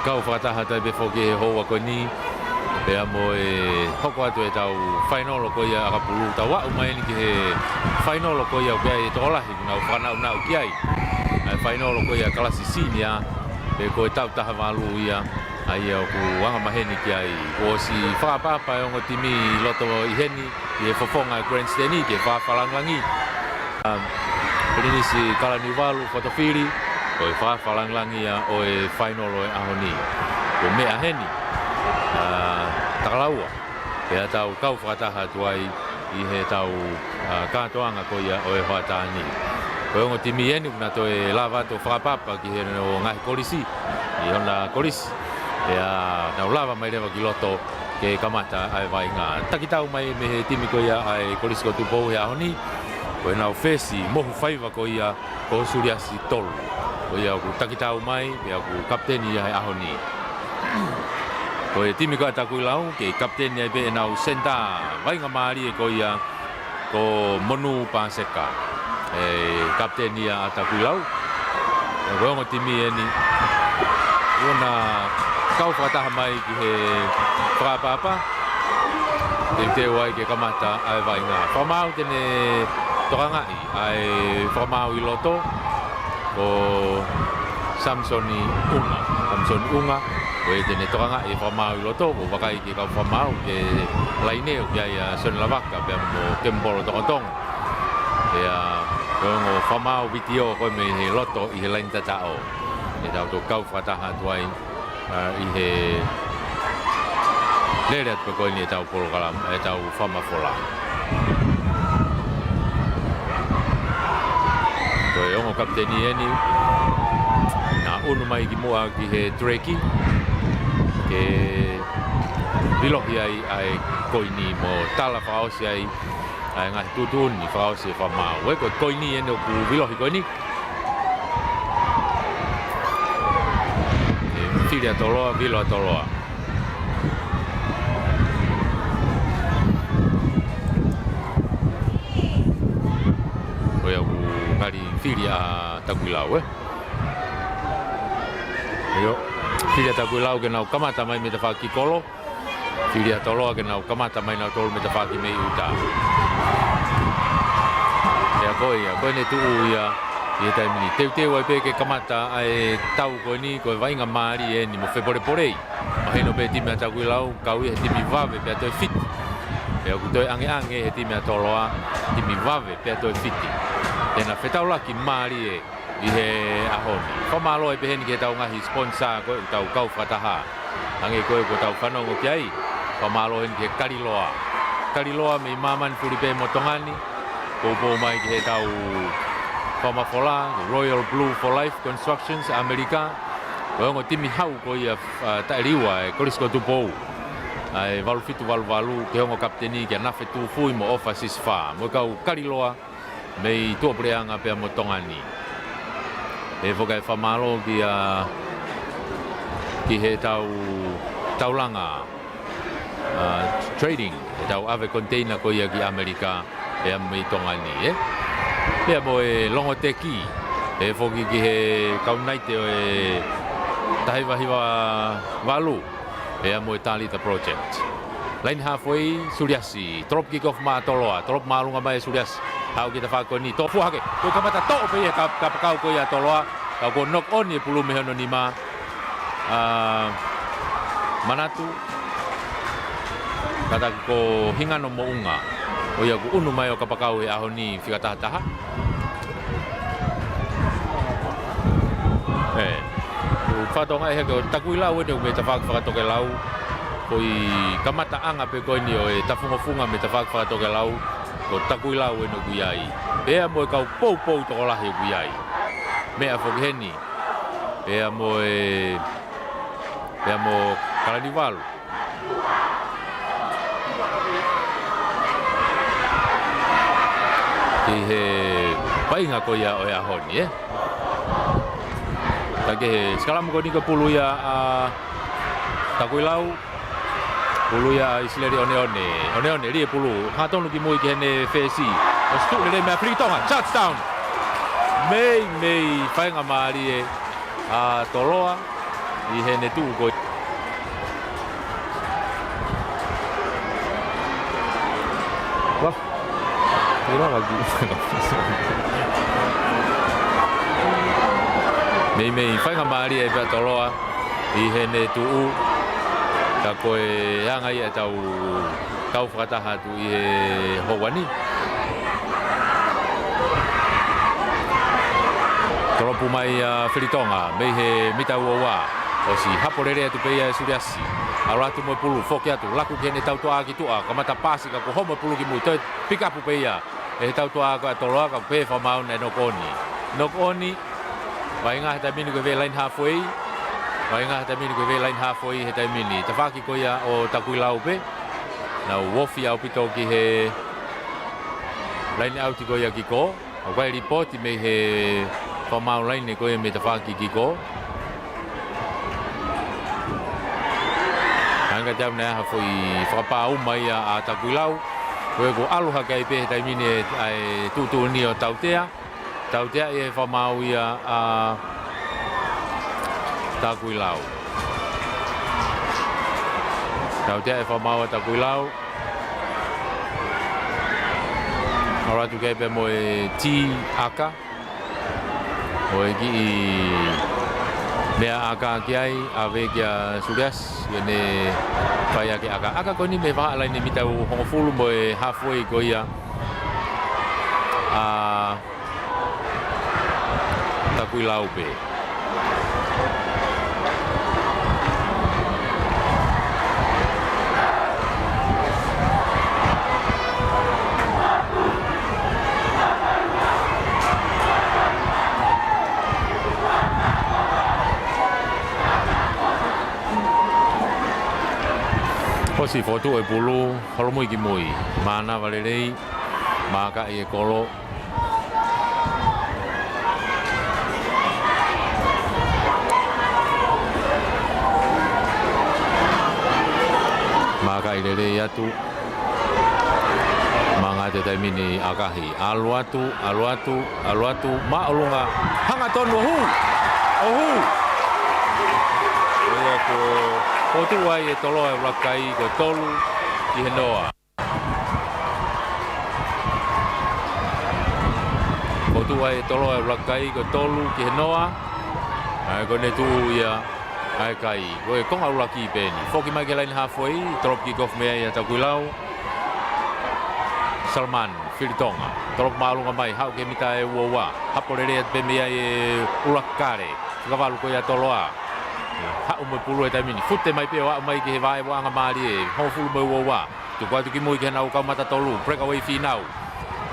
kau whakataha tai be whoke he hoa koe ni. Pea mo e hoko atu e tau whainolo ko ia akapulu. Tau wau mai ni ki he whainolo ko ia kia e tolahi kuna whanau nau ki ai. Whainolo ko ia kalasi sinia. Pe ko e tau taha walu ia. Ai au ku wanga maheni ki ai. Ko si whakapapa e ongo timi loto i heni. I e whafonga grandstand i ke whawhalanglangi. Perini si kalani walu whatawhiri. Ko e whawhalanglangi a o e whainolo e ahoni. Ko mea heni. Takuilau pea tau kau whakataha tuai i he tau kātoanga ko ia o e whaatani. Ko ongo timi eni kuna to e lava to whakapapa ki he no ngahi korisi i hona korisi. Pea nau lava mai rewa ki loto ke kamata ai vai ngā takitau mai me he timi ko ia ai korisi ko Tupou he ahoni. Ko e nau whesi mohu whaiva ko ia ko suriasi tolu. Ko ia ku takitau mai pea ku kapteni ai ahoni. Ko e timi ko a Takuilau ke kapteni ai be e nau senta vainga maari e ko ia ko Monu Paseka e kapteni a Takuilau e ko ongo timi e ni una kau whakataha mai ki he whakapapa te wai ke kamata ai vainga whamau tene tokangai ai whamau i loto ko Samsoni Unga ko e tene toanga e whamau i loto ko wakai ki kau whamau ke laineo ki ai son lavaka pia mo kembolo tokotong pia ko ngo whamau vitio ko me he loto i he lain tatao e tau to kau whataha tuai i he lere atu ko ni e tau polokalam e tau whamafola ko e ongo kapteni eni na unu mai ki mua ki he treki ke bilohi ai koini mo tala whaosi ai ngahi tutuni whaosi whamau. E ko koini eno ku bilohi koini. Whiria Toloa, Viloa Toloa. Koe au ngari whiria Takuilau Eo. Whiria Takuilau ke nau kamata mai me te whaki kolo. Whiria Toloa ke nau kamata mai nau tolu me te whaki mei uta. Ea koe ne tuu ia i e taimini. Teu ai pe ke kamata ai tau koe ni koe vainga maari e ni mo wheporeporei. Maheno pe timi a Takuilau kau i he timi vave pe a toi fiti. Ea ku toi ange he timi a Toloa timi vave pe a toi fiti. Tena whetaulaki maari e i he ahoni. Whamalo e peheni ke tau ngahi sponsor koe tau kau whataha. Ange koe ko tau whanongo ki ai. Whamalo heni ke Kariloa. Kariloa me maman puripe motongani. Kopo mai ki he tau whamafola, Royal Blue for Life Constructions, Amerika. Koe ongo timi hau ko ia taeriwa e korisko Tupou. Ai valu ke ongo kapteni ke nafe tu fui mo offices fa. Mo kau Kariloa mei tuapureanga pea motongani. E whakai whamalo ki he taulanga trading, he tau ave container ko ia ki Amerika pea mei tongani pea mo e longo teki e whoki ki he kaunaite o e tahiwa hiwa walu pea mo e Talita Project. Line halfway, Suriasi, trop kick off ma Toloa, trop malunga mai Suriasi. Hau kita whako ni tō fuhake. Koe kamata tō pe ia kapakau ko ia Toloa. Kau ko knock on i pulu me hono ni ma manatu. Kata ko hingano mo unga. O ia ku unu mai o kapakau e aho ni whikataha-taha. Whatonga e heko Takuilau e me ta whakatokelau. Koi kamata anga pe koe ni o e tafunga me ta whakatokelau. Ko Takuilau e no kuiai. Pea mo e kau pou toko lahi o kuiai. Mea whokiheni. Pea mo Kalaniwalu. Ki he painga ko ia o e ahoni, Take he skalamu ko ni ko pulu ia Takuilau. Pulu ia isileri one rie pulu. Hatonu ki mui ki hene fesi. O stu le mea free Tonga. Touchdown. Mei whainga maari e Toloa. I hene tu ko. Wah. Ira lagi. Mei whainga maari e pia Toloa I hene tuu ka koe hanga I tau whakataha tu I he howani. Toropu mai Whiritonga mei he mita uawa o si haporere atu peia e suriasi. Aro atu mo pulu foki atu laku ki hene tau toa ki tua ka mata pasi ka ko homo pulu ki mui toi pick up peia e tau toa ka Toloa ka pe whamau ne nokoni. Nokoni Vai ngā he taimini koe vei line halfway. Vai ngā he taimini koe vei line halfway he taimini. Ta whaki koe ia o Takuilau pe. Nau wofi au pito ki he line out koe ia ki ko. Au kai ripoti me he whamau line koe me ta whaki ki ko. Hanga tau nea ha fwoi whakapau mai a Takuilau. Koe ko aloha kai pe he taimini e tutu ni o Tautea. Tautea I he whamau ia a Takuilau. Tautea e whamau a Takuilau. Aratu kei pe mo e ti aka. O e ki I mea aka ki ai a ve kia surias. Ia ne whai ake aka. Aka koni me wha alai ne mitau hongofulu mo e halfway ko ia. Takuilau pe. Hosi foto e pulu, holomui ki mui. Mana valelei, maka I e kolo. Maka I lele atu Manga te taimini akahi Alu atu Ma olunga Hanga tonu Ohu Ia ko Potu ai e Toloa e Wlakai Ko tolu I he noa Potu ai e Toloa e Wlakai Ko tolu ki he noa Ai ko ne tu ia Ai kai, koe konga ulaki peni. Foki mai ke line halfway, drop kick off mea ia Takuilau. Salman, Whiritonga. Drop maalunga mai, hau ke mita e uawa. Haporere at pe mea e ulakare. Whakavalu koe ia Toloa. Hau mo pulu e taimini. Fute mai peo au mai ke he vae wanga maari e. Hongfulu mo uawa. Tuku atu ki mui ke nau kau mata tolu. Breakaway whinau.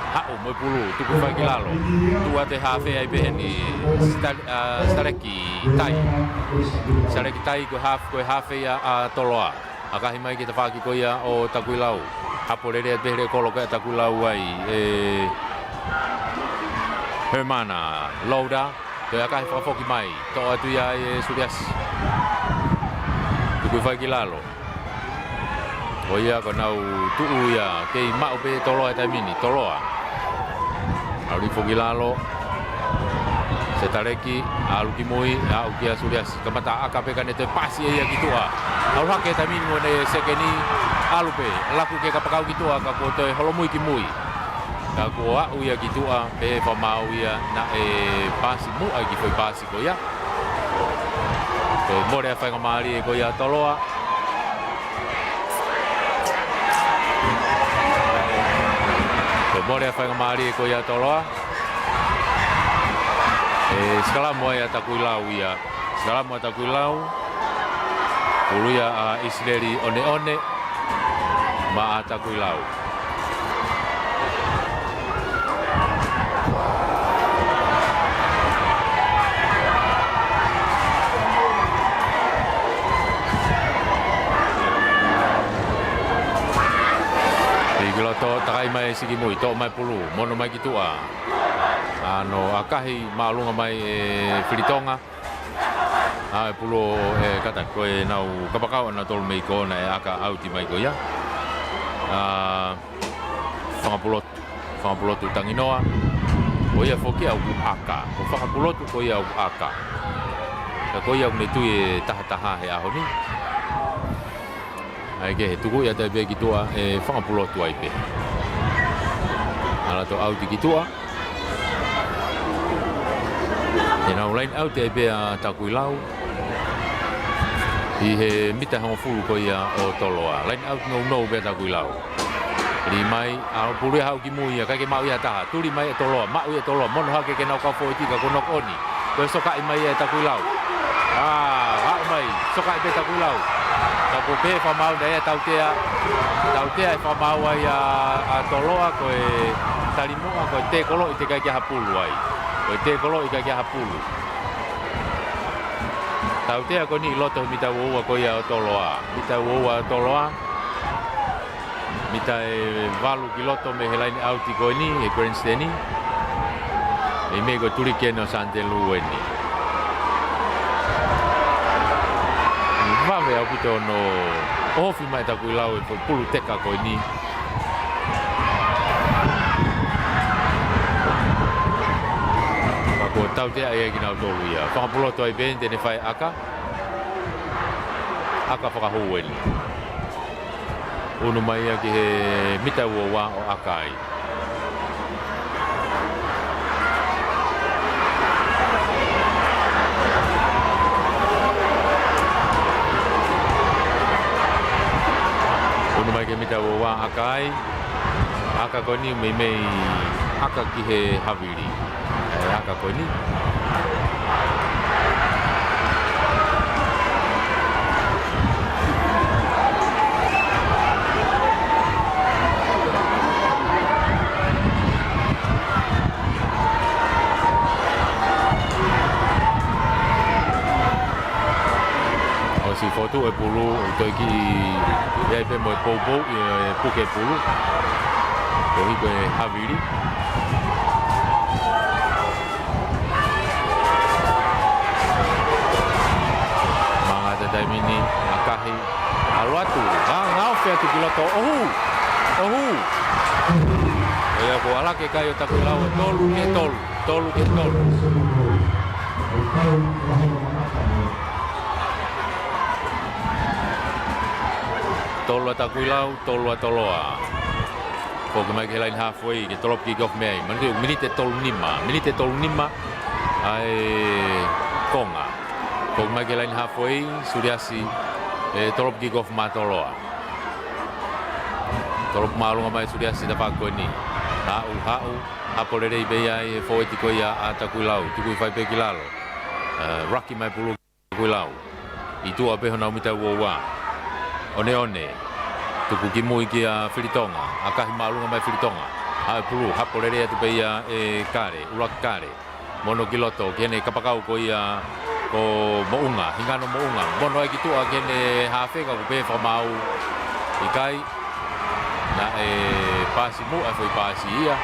Hau mo pulu, tuku whai ki lalo. Tua te hawhe ai peheni Stareki Tai. Stareki Tai koe hawhe ia a Toloa. Akahi mai ki te whaki ko ia o Takuilau. Haporere at pehere kolo ka Takuilau ai Hermana Lauda. Koe akahi whakafoki mai. Toa atu ia e Surias. Tuku whai ki lalo. O ia ko nau tuu ia kei mau pe Toloa e taimini. Toloa. Auri foki lalo. Se tareki alu ki mui au kia Surias kamata aka pe kane te pasi ia ki tua. Au hake taimini mo ne sekeni alu pe laku ke kapakau ki tua ka ko te holomui ki mui. Ka ko au ia ki tua pe whamau ia na e pasi mu ai ki foi pasi ko ia. Ko more a whainga maari e ko ia Toloa. More a whainga maari e ko ia Toloa. Skalamu ai a Takuilau ia. Skalamu a Takuilau. Ulu ia a Isleri one ma a Takuilau. Kilo to takai mai sigi mui to mai pulu mono mai ki tua. Ano akahi maalunga mai e Whiritonga. Ai pulu e kata koe nau kapakau na tolu mei ko na e aka auti mai ko ia. Whangapulotu tanginoa. O ia foki au aka. O whangapulotu ko ia au aka. Ka koia o ne tui taha he aho ni. Ai ke he tuku ia tai pe ki tua e whakapulotu ai pe. Ala to au ki tua. E nau lain au te ai pe a Takuilau. I he mita hongo fulu koia o Toloa. Lain au no pe a Takuilau. Ri mai a puri hau ki mui ka ke mau ia taha. Turi mai e Toloa, mau ia Toloa. Mono ha ke nau ka fo tika ko nok oni. Ko soka i mai e Takuilau. Hau mai soka i pe Takuilau. Ta ko pe fa mau dai tautea e fa mau ai a Toloa ko e Talimoa ko te kolo i te kai ki hapulu ai. Ko te kolo i kai ki hapulu. Tautea ko ni loto mita woa ko ia o Toloa. Mita woa Toloa. Mita e valu ki loto me helaini auti ko ni e grandstani. E me ko turi keno sante lu ni. Vave au pito no ofi mai Takuilau e pulu teka ko ni. Ko tautea e ki nau tolu ia. Whakapuloto ai bende ne whai aka. Aka whakahoeni. Unu mai ki he mita ua o aka ai. Unu mai ki mita ua aka ai. Aka ko ni mei aka ki he haviri. Aka ko ni. Si foto e pulu to ki ia pe mo popo e puke pulu ko hi ko haviri manga te dai mini akahi alwatu ngau fe tu piloto ohu ia ko ala ke kai o Takuilau tolu ke tolu Toloa Takuilau, Toloa Toloa. Ko ke mai ke lain halfway ke tolop ki gof mai. Minute tolu nima ai konga. Ko ke mai ke lain halfway suriasi tolop ki gof ma Toloa. Tolop malunga mai suriasi ta ko ni. Hau apolere be ai foeti ko ia a Takuilau, tuku fai pe kilalo. Rocky mai pulu Takuilau. Itu ape hona mita wa. One tuku ki mui ki a Whiritonga akahi malunga mai Whiritonga ha pulu hapolere atu pe ia e kare ulak kare mono kiloto kene kapakau ko ia ko mounga hingano mounga mono ai kitu a kene ha feka ko pe fa mau ikai na pasi mu a foi pasi ia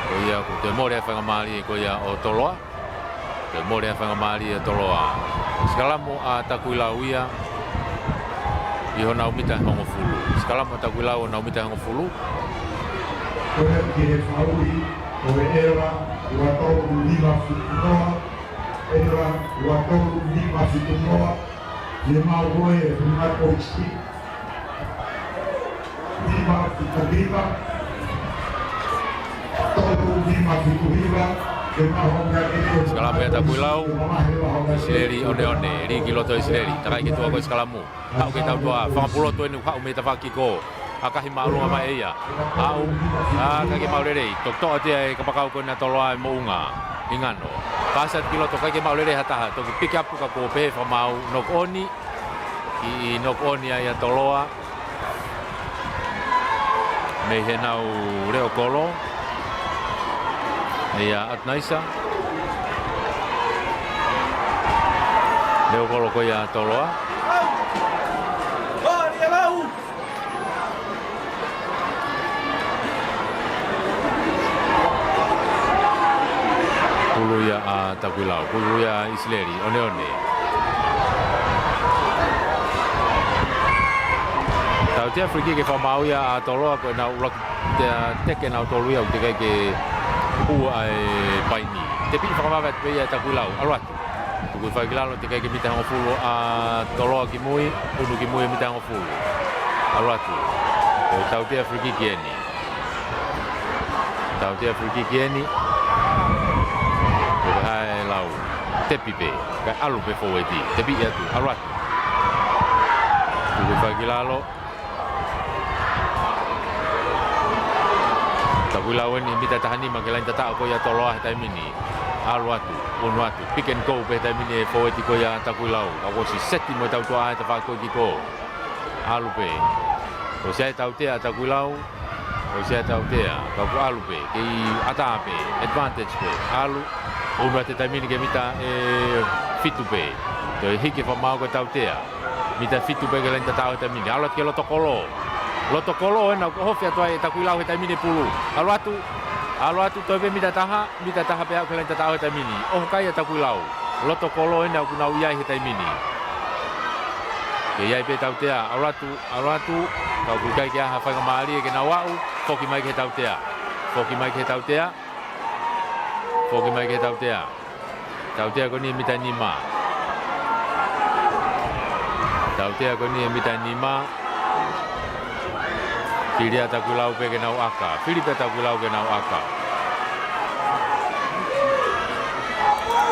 ko ia ko te more fa ngamali ko ia o Toloa te more fa ngamali e Toloa skalamu a Takuilau ia Iho nau mita hongo fulu. Sekala mo Takuilau nau mita hongo fulu. Koe ki he whauri, koe era, ua tolu lima whitunoa, era, ua tolu lima whitunoa, ki he mau roe e punga koisti, lima whituhiva, tolu lima whituhiva, Skala pe Takuilau Sileri one Riki loto Sileri Takai ki tua ko skalamu Hau ke tau tua Whakapulo tu enu hau me tawhaki ko Akahi maulunga mai eia Hau Kake maurere Tok atia e kapakau ko na Toloa e mounga Ingano Pasat ki loto kake maurere hataha Toki pick up ka ko pe whamau Nok oni I nok oni ai a Toloa Me he nau reo kolo Ia atnaisa Leo kolo ko ia Toloa Pulu ia a Takuilau Pulu ia Sileri one Tau tia friki ke whamau ia a Toloa Ko na ulak teke na tolu ia Te kai ke Ua e paini. Te pini whakamawa te pia Takuilau, alwatu. Tukuifakilalo te kai ke mita ngo fulu a Toloa ki mui, unu ki mui mita ngo fulu. Alatu. O tau te Afriki kieni. Tau te Afriki kieni. O hai lau. Tepi pe, kai alu pe foweti. Tepi atu, alatu. Tukuifakilalo. Takuilau ni mita tahani makelain tata ko ya Toloa tai mini. Alu atu, unu atu. Pick and go pe tai mini foweti ko ya Takuilau. Ako si seti mo tau toa te fa ko ki ko. Alu pe. O sia tau te Takuilau. O sia tau te ka ku alu pe. Ki ata pe, advantage pe. Alu unu atu tai mini ke mita fitu pe. To hiki fa mau ko tau te. Mita fitu pe kelain tata tai mini. Alu ke loto kolo. Loto kolo na ko hofia to ai Takuilau he tai mini pulu. Alu atu to be mita taha pe au kelain tata tai mini. Oh kai Takuilau. Loto kolo na ku na uia he tai mini. Ke iai pe tau tea, alu atu, kau kukai kia hawhai ngamari e ke na wau, foki mai ke tau tea. Foki mai ke tau tea. Tau tea ko ni mita nima. Tau tea ko ni mita nima. Kiria Takuilau pe ke nau aka. Filipe Takuilau ke nau aka.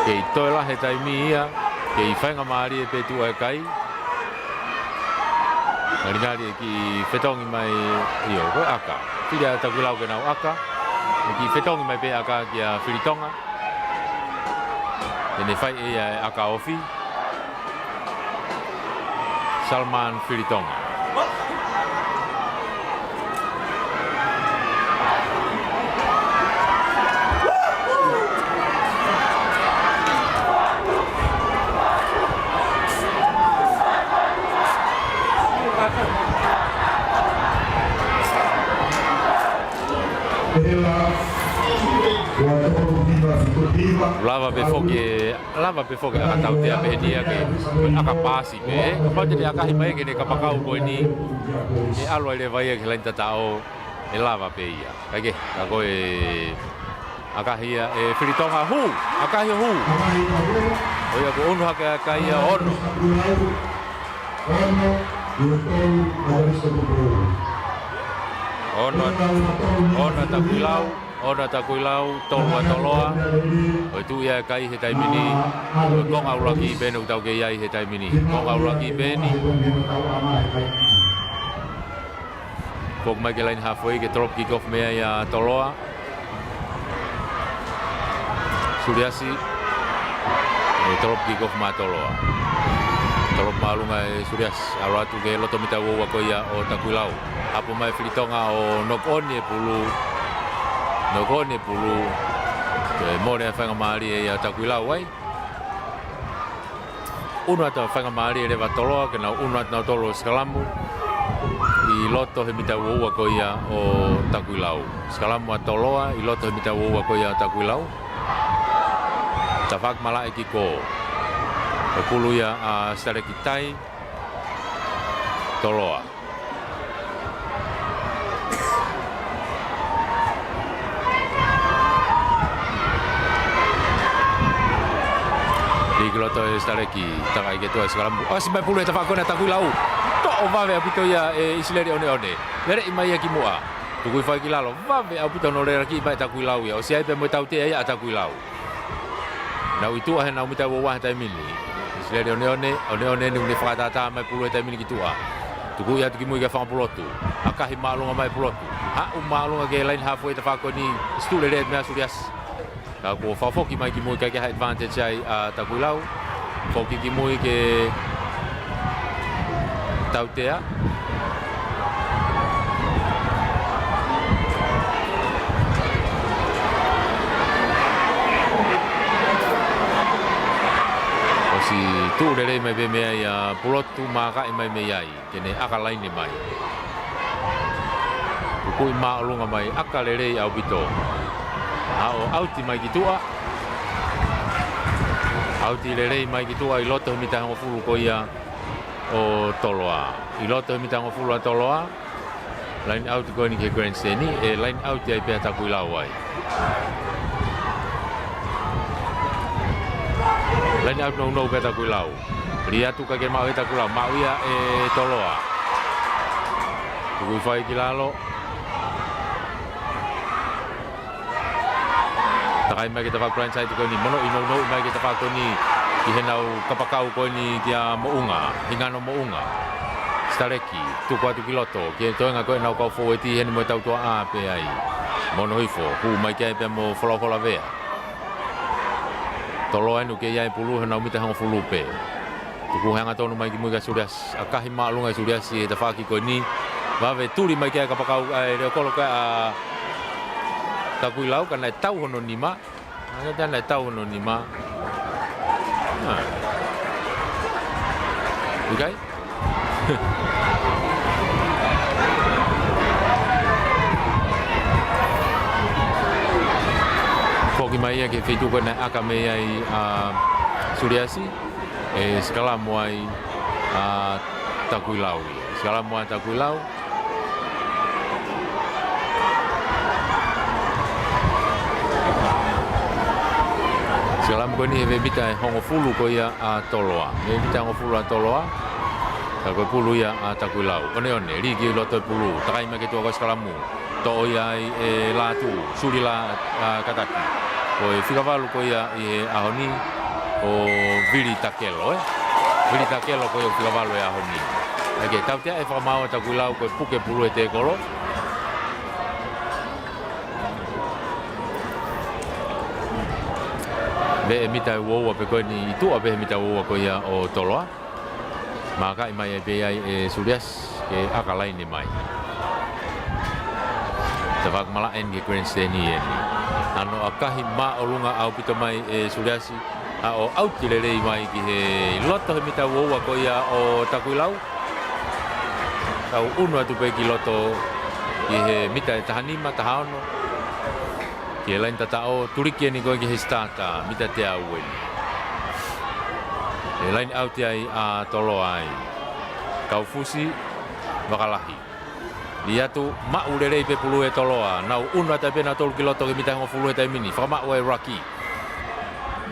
Ke i toela he taimi ia, ke i whai ngamari e pe tu e kai. Ngari ki fetongi mai io ko aka. Kiria Takuilau ke nau aka. Ki fetongi mai pe aka ki a Filitonga. Ene fai e aka ofi. Salman Filitonga. Lava pe foke aka tau te ape dia ke aka pasi pe ka jadi aka himai ke ka pakau ko ni e alo le vai ke lenta tao e lava pe ia kage ka ko e aka hia e Filitonga hu aka hia hu o ia ko onu haka aka ia onu Ona Takuilau, Toloa, o tu ia kai he tai mini, kong au laki benu tau ke iai he tai mini, kong au laki beni. Kok mai ke lain halfway ke drop kick off mea ia Toloa. Suriasi, drop kick off ma Toloa. Tolop malunga e Surias, aratu ke loto mita wo ko ia o Takuilau. Apo mai Filitonga o knock on e pulu. Nogone pulu mone a whanga maari e a Takuilau ai. Unu ata whanga maari e rewa Toloa, kena unu ata tolo skalamu. I loto he mita uua ko ia o Takuilau. Skalamu a Toloa, i loto he mita uua ko ia o Takuilau. Ta whak mala e ki ko. E pulu ia a Starekitai, Toloa. Kiloto e stareki takai ke tua sekarang si mai pulu ta fakona Takuilau to vave apito ia e isileri one lere imai ki moa tukui fa kilalo vave apito no lere ki bai Takuilau ia o si ai pe mo tau te ia Takuilau na itu he na mita wa ta mini isileri one ni ne fa ta mai pulu ta mini ki tua tukui ia ki mo ga fa pulotu akahi malunga mai pulotu ha malunga ke lain halfway ta fakoni stule red me Surias. Ako foki mai ki moi ka advantage ai a Takuilau. Foki ki moi ke tautea. Osi tu rere mai be me ai a pulotu maka mai me ai kene aka line mai. Ku ma lunga mai aka rere au bito. Ao auti mai ki tua. Auti lelei mai ki tua i loto mita hango fulu ko ia o Toloa. I loto mita hango fulu a Toloa. Line out ko ni ke grandstand ni e line out ai pe Takuilau ai. Lain au no pe Takuilau. Lia tu ka ke mau Takuilau, mau ia Toloa. Ku fai ki lalo. Takai mai kita fa plan sai tu ko ni mono ino no mai kita fa ko ni ki henau kapakau ko ni kia mounga, hingano mounga. Stareki, tu 4 kiloto, ke toenga ko nau ka fo eti hen mo tau to a pe ai. Mono hifo, ku mai ke pe mo fola vea. Toloa enu ke ia pulu henau mita hang fulu pe. Tu ku hanga tonu mai ki mu ga surias, akahi ma lunga surias e ta fa ki ko ni. Va ve turi mai ke ka pakau ai re ko ka Takuilau kan nai tau hono nima. Nga ta nai tau hono nima. Okay? Foki mai ke fitu ko na akame ai Suriasi skala moai Takuilau. Skala moai Takuilau. Selam ko ni he bita hongo fulu ko ia Toloa. Me bita hongo fulu Toloa. Ka ko pulu ia Takuilau. One ligi loto pulu. Takai ma ke to ko skalamu. To ia Latu, surila kataki. Ko fika valu ko ia ahoni o vili takelo Vili takelo ko ia fika valu ahoni. Ake tau te e whamau Takuilau ko puke pulu e te kolo. Be mita woa pe ko ni tu abe mita woa ko ia o Toloa. Maka mai be ai Surias ke akalai ni mai. Tawak malaen ke Queensteni ni. Ano akahi ma olunga au pito mai Suriasi o au tilele mai ki he loto mita woa ko ia o Takuilau. Tau unu atu pe ki loto ki he mita tahanima tahano. Ki lain tatao turiki ni ko ki hestata mita te auen. Lain au te ai Toloa ai. Kau fusi bakalahi. Dia tu mak urere pe pulu e Toloa. Nau unu ata pe na tol kiloto ki mita ngo fulu e tai mini. Fa mak wai raki.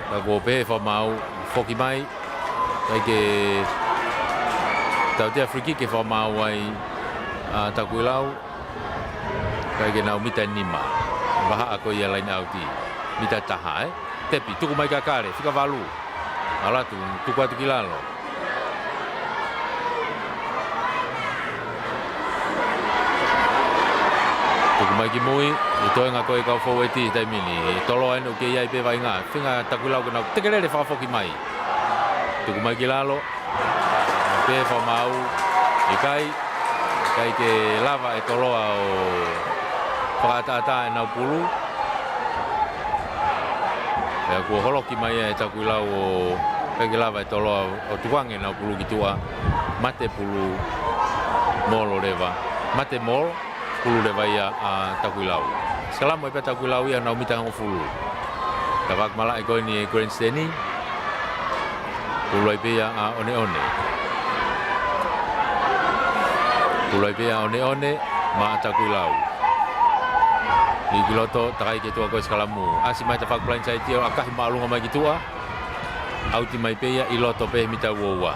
Ka go pe fa mau foki mai. Kai ke tau te Afriki ke fa mau wai Takuilau. Kai ke nau mita nima. Baha ako ia lain auti mita taha tepi tuku mai kakare fika valu ala tu tuku atu kilalo tuku mai ki mui ito nga ko e kau fo eti tai mini Toloa eno ke ia pe vai nga finga Takuilau ke na tekelele fa foki mai tuku mai kilalo pe fa mau kai ke lava e Toloa o Pakata na pulu. Ya ko holoki mai e Takuilau o pegilava Toloa o tuange na pulu kitua. Mate pulu molo leva. Mate mol pulu leva ia Takuilau. Selama pe Takuilau ia na mita ngo fulu. Tawak mala e ko ni Queensteni. Pulu pe ia one. Pulu pe ia one ma Takuilau. Di kiloto takai ke tua ko skalamu asi mai tafak plan sai tio akahi malunga mai kitua auti mai pe ia iloto pe mita wowa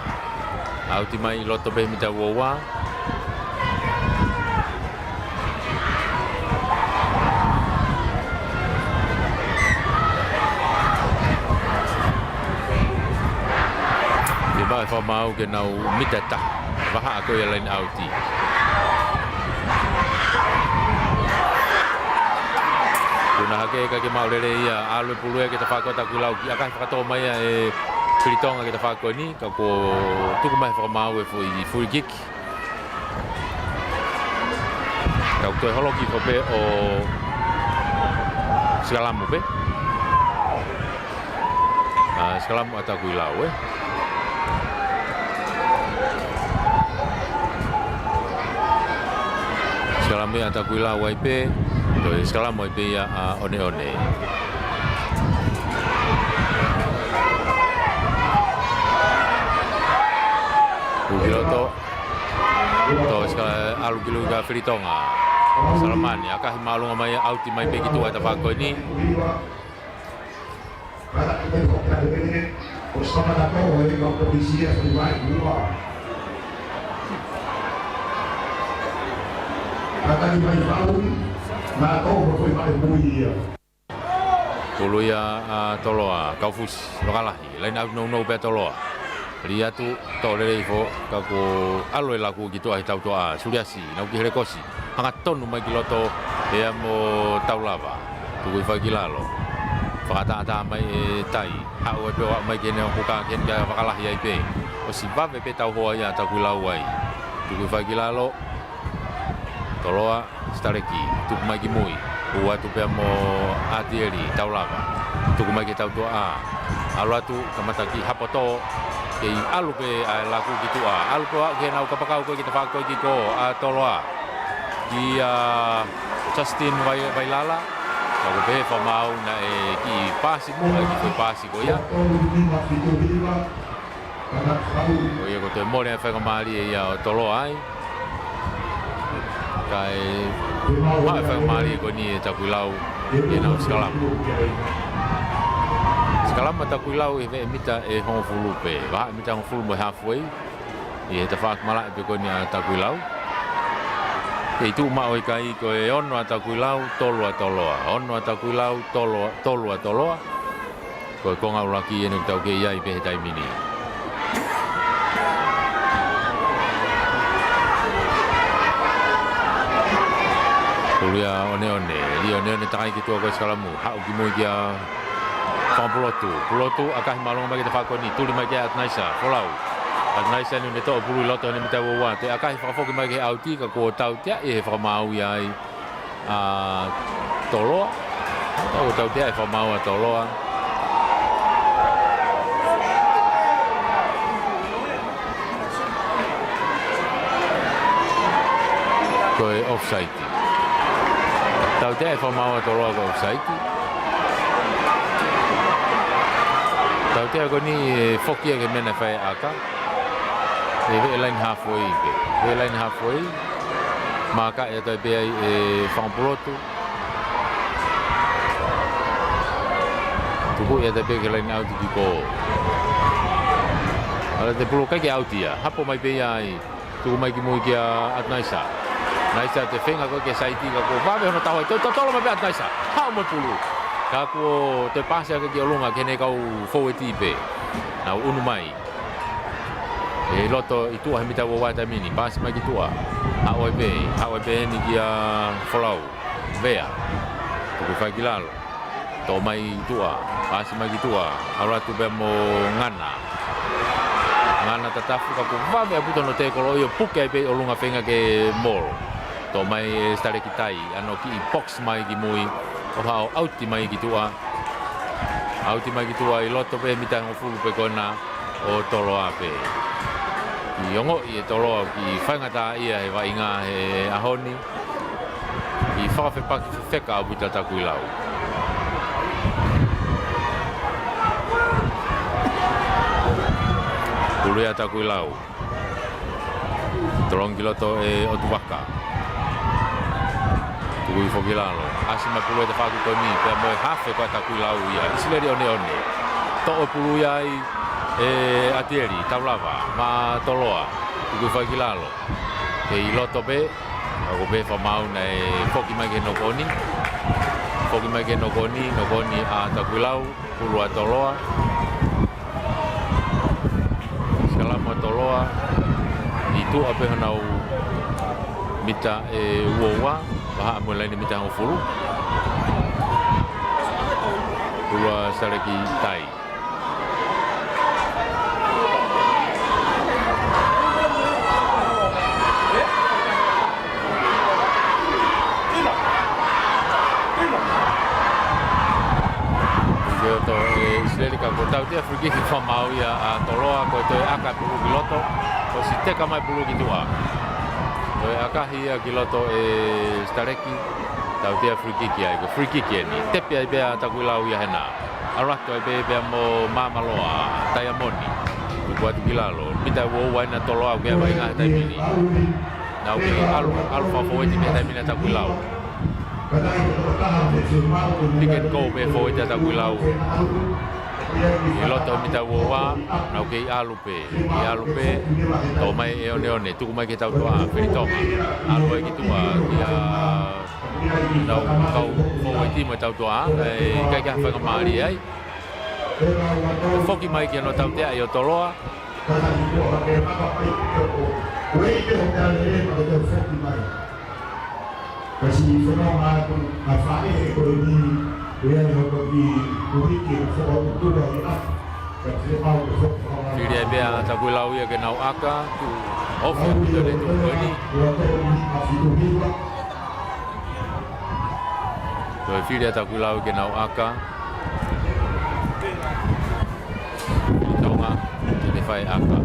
auti mai iloto pe mita wowa di ba fa mau ke nau mita ta baha ko ia lain auti Kuna hake ka ke maulele ia alu pulu ke ta fa ko Takuilau ki aka fa to mai e Tonga ke ta fa ko ni ka ko tuku mai fa mau e foi gig ka ko holoki ko pe o skalamu pe skalamu Takuilau skalamu Takuilau ai pe sekarang mau dia one. Kiloto to sekarang alu kilo ga Tonga. Salaman ya kah malu ngamai auti mai begitu ada pakai ini. o Tongatapu e ka polisia se vai ua. Katani mai fauli, na tō foi mai muia. Puluia Toloa, Kaufusi, Lokalahi, lain au no pe Toloa. Ria tu to le fo ka ko alo la ku ki to ai tau to a suriasi na ki rekosi. Hanga tonu mai ki loto e mo taulava. Tu ko fa ki lalo. Fa ta mai tai. Ha o pe mai ke ne ko ka ken ka Lokalahi ai pe. O si va pe tau ho ai Takuilau ai. Tu ko fa ki lalo. Toloa stareki tu mai ki mui. Ua tu pe mo atieri taulava. Tu mai ke tau to a. Latu kamataki hapoto ke alu pe laku gitu alu ko ke nau kapakau ko kita fa ko ki ko Toloa ki Justin vai lala ko be fa mau na ki pasi mo ki pasi ko ya ko ye ko te mo le fa ko mali ya Toloa ai kai ma fa mali ko ni Takuilau ke nau skalam Kalama Takuilau e mita e hon fulupe, va mita hon fulu mo halfway. E te fa mala pe ko ni Takuilau. E tu ma o kai ko e ono Takuilau Toloa. Ono Takuilau Toloa. Ko ko nga laki e no tau ke ia i pe tai mini. Kulia one tai ki tu ko skalamu. Ha ki mo kia Pulotu akah malong bagi tafako ni tuli mai kia atnaisa folau atnaisa ni neto bulu loto ni mita wa te akah fa ki mai ke auti ka ko tau tia e fa mau yai Toloa tau tia e fa mau Toloa ko e offside tau tia e fa mau Toloa ko offside Tau te ako ni fokia ke mena fai aka. E line halfway. Maka e tai pe e whampulotu. Tuku e tai pe ke line out ki ko. Ala te pulu kai ke out ia. Hapo mai pe ai. Tuku mai ki mui ki atnaisa. Naisa te whenga ko ke saiti ka ko. Wawe hono tau ai. Tolo mai pe atnaisa. Hao mai pulu. Kako te pasa ke olunga kene kau forward pe na unu mai e loto itu ha mita wa ta mini pas mai kitua haoi be ni kia follow vea tu fa kilalo to mai tua pas mai kitua ala tu be mo ngana tatafu ka ku va be puto no te kolo yo puke pe olunga fenga ke mall to mai stare kitai ano ki box mai ki mui o hao auti mai kitua i loto pe mita ngofulu pe kona o Toloa pe i ongo i Toloa ki whaingata ia he wainga he ahoni i whawhe paki wheka au puta Takuilau Puluia Takuilau Tolong ki loto e Otuwaka Tugui Fogilalo Asima puluia te whaku koe mi Pea moe hafe kwa Takuilau ia Isileri one To o puluia e atieri Taulava Ma Toloa Tugui Fogilalo Ke i loto pe Ako pe whamau na e Foki mai ke nokoni Nokoni a Takuilau Pulua Toloa Skalama Toloa Itu ape hanau Mita e uowa Baha mulai ni mita ngofulu Pulua Sareki Tai Joto Israeli ka ko tau te friki ki whamau ia Toloa ko te aka pulu kiloto ko si teka mai pulu ki tua ko akahi ia kiloto stareki tau te friki ki ai ko friki ki ni tepi ai bea Takuilau ia hena arato ai bea mo mamaloa taiamoni ko atu kilalo pita wo waina Toloa ke vai nga tai mini nau ki alu fa fo ti tai mini Takuilau Tiket ko pe fo ita Takuilau I loto mi tau oa, nau kei alupe. I alupe, tō mai e one, tuku mai ke tau toa, whiri Tonga. Alu ai ki tua, ki a... Nau kau fōi tima tau toa, kai kia whanga maari ai. Whoki mai ki ano tau tea i o Toloa. Kasi sono a fare economia Whiri ai bea Takuilau ia ke nau aka, tu ofa puta le tu koini. Toi whiri ai Takuilau ke nau aka. Tonga, te whai aka.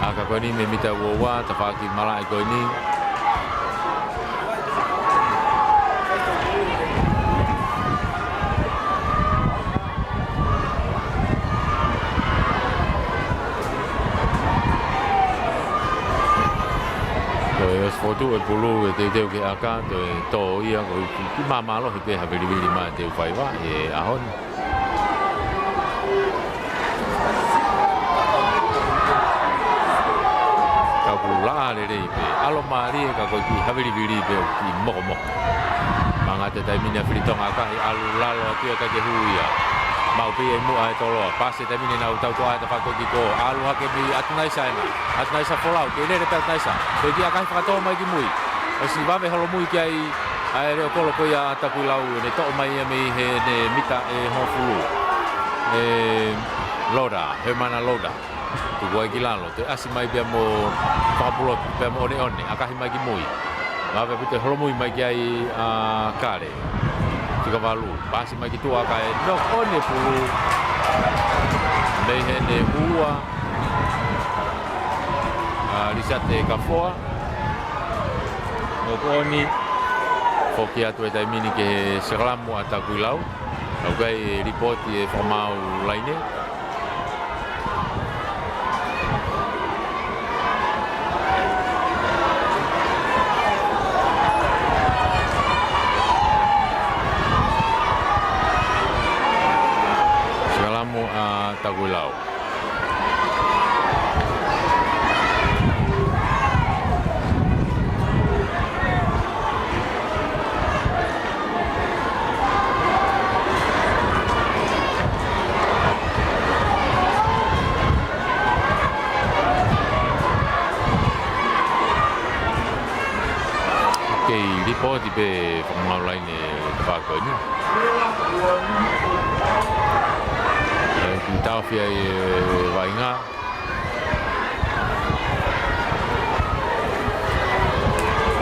Aka koini me mita uowa, ta whaki mala ai koini. Toi os fotu e pulu e te teo ke aka, toi tō ia ko ki mamalo he te hawiri ma Teufaiva e ahon. Laa le rei pe alo maari e ka koe ki hawiri pe ki moko moko manga te taimine whiri Tonga ka hi alu lalo atua ka ke huia mau pe e mua e Toloa pase taimine nau tau toa e ta whako ki ko alu hake mi atunai sa folau ke lere pe atunai sa koe ki a kai whakatoa mai ki mui o si wawe holo mui ki ai ae reo kolo koe a Takuilau ne to'o mai e me he ne mita e hofulu e loda, hermana loda tu buai ki lalo, te asi mai pia mo whakapulot, pia mo one, akahi mai ki mui. Mawe pute holo mui mai ki ai kare, tika walu, pasi mai ki tua kai, no one pulu, mei hene hua, risate kafoa, no one, foki atu e taimini ke sekalamu a Takuilau, au kai ripoti e whamau laine, Takuilau. Okay, ripoti pe pangmaulaine whako ini. Tau fia e wainga.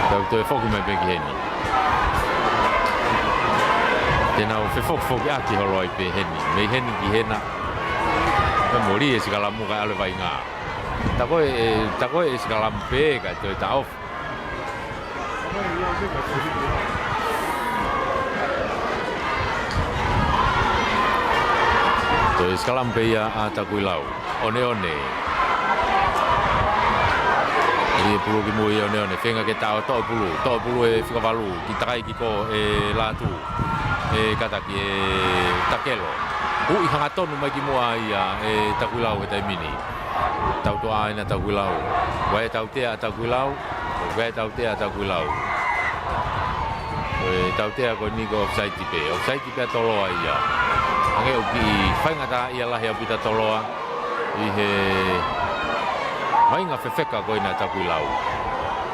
Tau te foku mai pe ki heni. Tēnā o foku aki holo ai pe heni. Mei heni ki hena. Ka mori e sikalamu kai ale wainga. Tako e sikalamu pe kai toi ta off. Toi skalam peia a Takuilau. One. Ia pulu ki mui one. Whenga ke tau tō pulu e whikawalu. Ki takai ki ko e Latu. E kataki e Takelo. I hanga tonu mai ki mua ia e Takuilau e taimini. Tau toa aina Takuilau. Wai tau tea a Takuilau. Wai tau tea a Takuilau. Tau tea ko niko offside tipe. Offside tipe a Toloa ia. Ange uki whaingata ia lahi au pita Toloa i he mainga whewheka koe na Takuilau.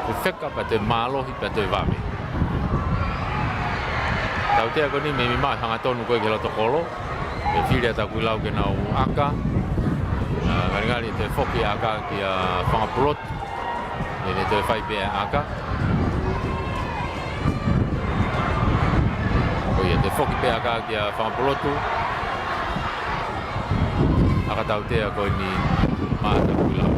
Whewheka pa te mālohi pa te wame. Tau tea ko ni me mi mai hanga tonu koe ke loto kolo. Me whiria Takuilau ke nau aka. Ngari te whoki aka ki a whangapulot. Ne te whaipea aka. Oia, te whoki pea aka ki a whangapulotu. Aka tau tea koe ni maa Takuilau.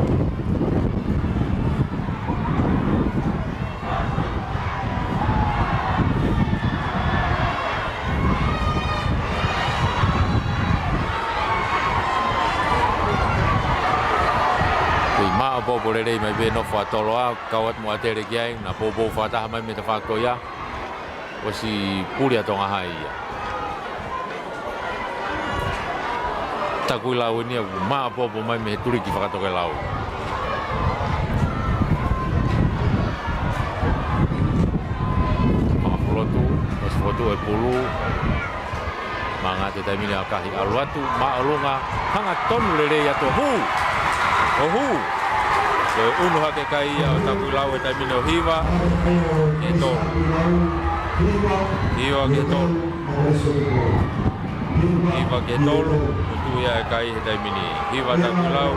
Koe maa bobo le rei mai be no fa Toloa kawat mo atere kiai na popo fata mai me te whakoia o si puria tonga hai ia. Takuilau ni aku maa popo mai me turi ki whakatoke lau. Lotu, os foto e pulu manga te taimini akahi aluatu ma olunga hanga tonu le rei ato hu o hu so unu hake kai o Takuilau e taimini o hiva ke tolu hiva ke tolu hiva ke tolu utu ia e kai he taimini hiva Takuilau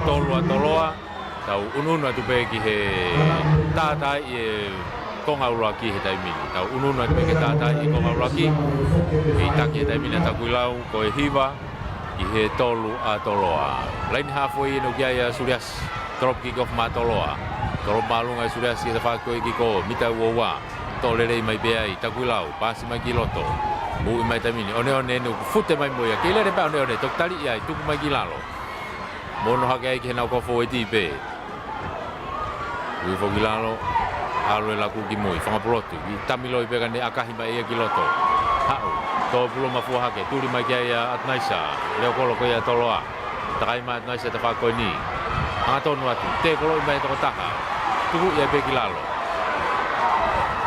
tolu a Toloa tau ununu atu peki he tātai e konga uraki he taimini. Tau ununa te ke tātai i konga uraki. Kei taki he taimini a Takuilau ko e hiva i he tolu a Toloa. Laini hafoi ino kia ia surias drop kick off ma Toloa. Drop malunga i surias i te whakoi ki ko mita uowa. Tolere i mai bea i Takuilau. Pasi mai ki loto. Mui mai taimini. One one enu fute mai moia. Kei lere pa one one. Tok tali ia i tuku mai ki lalo. Mono hake ai ki he nau kofo e tipe. Ui fo ki lalo. Alo e laku ki mui, whangapulotu, i tamilo i peka ne akahi mai ia ki loto. Hau, tō pulo mafua hake, turi mai kia ia atnaisa, leo kolo ko ia Toloa. Takai mai atnaisa te whakoi ni. Anga tonu atu, te kolo i mai toko taha. Tuku ia peki lalo.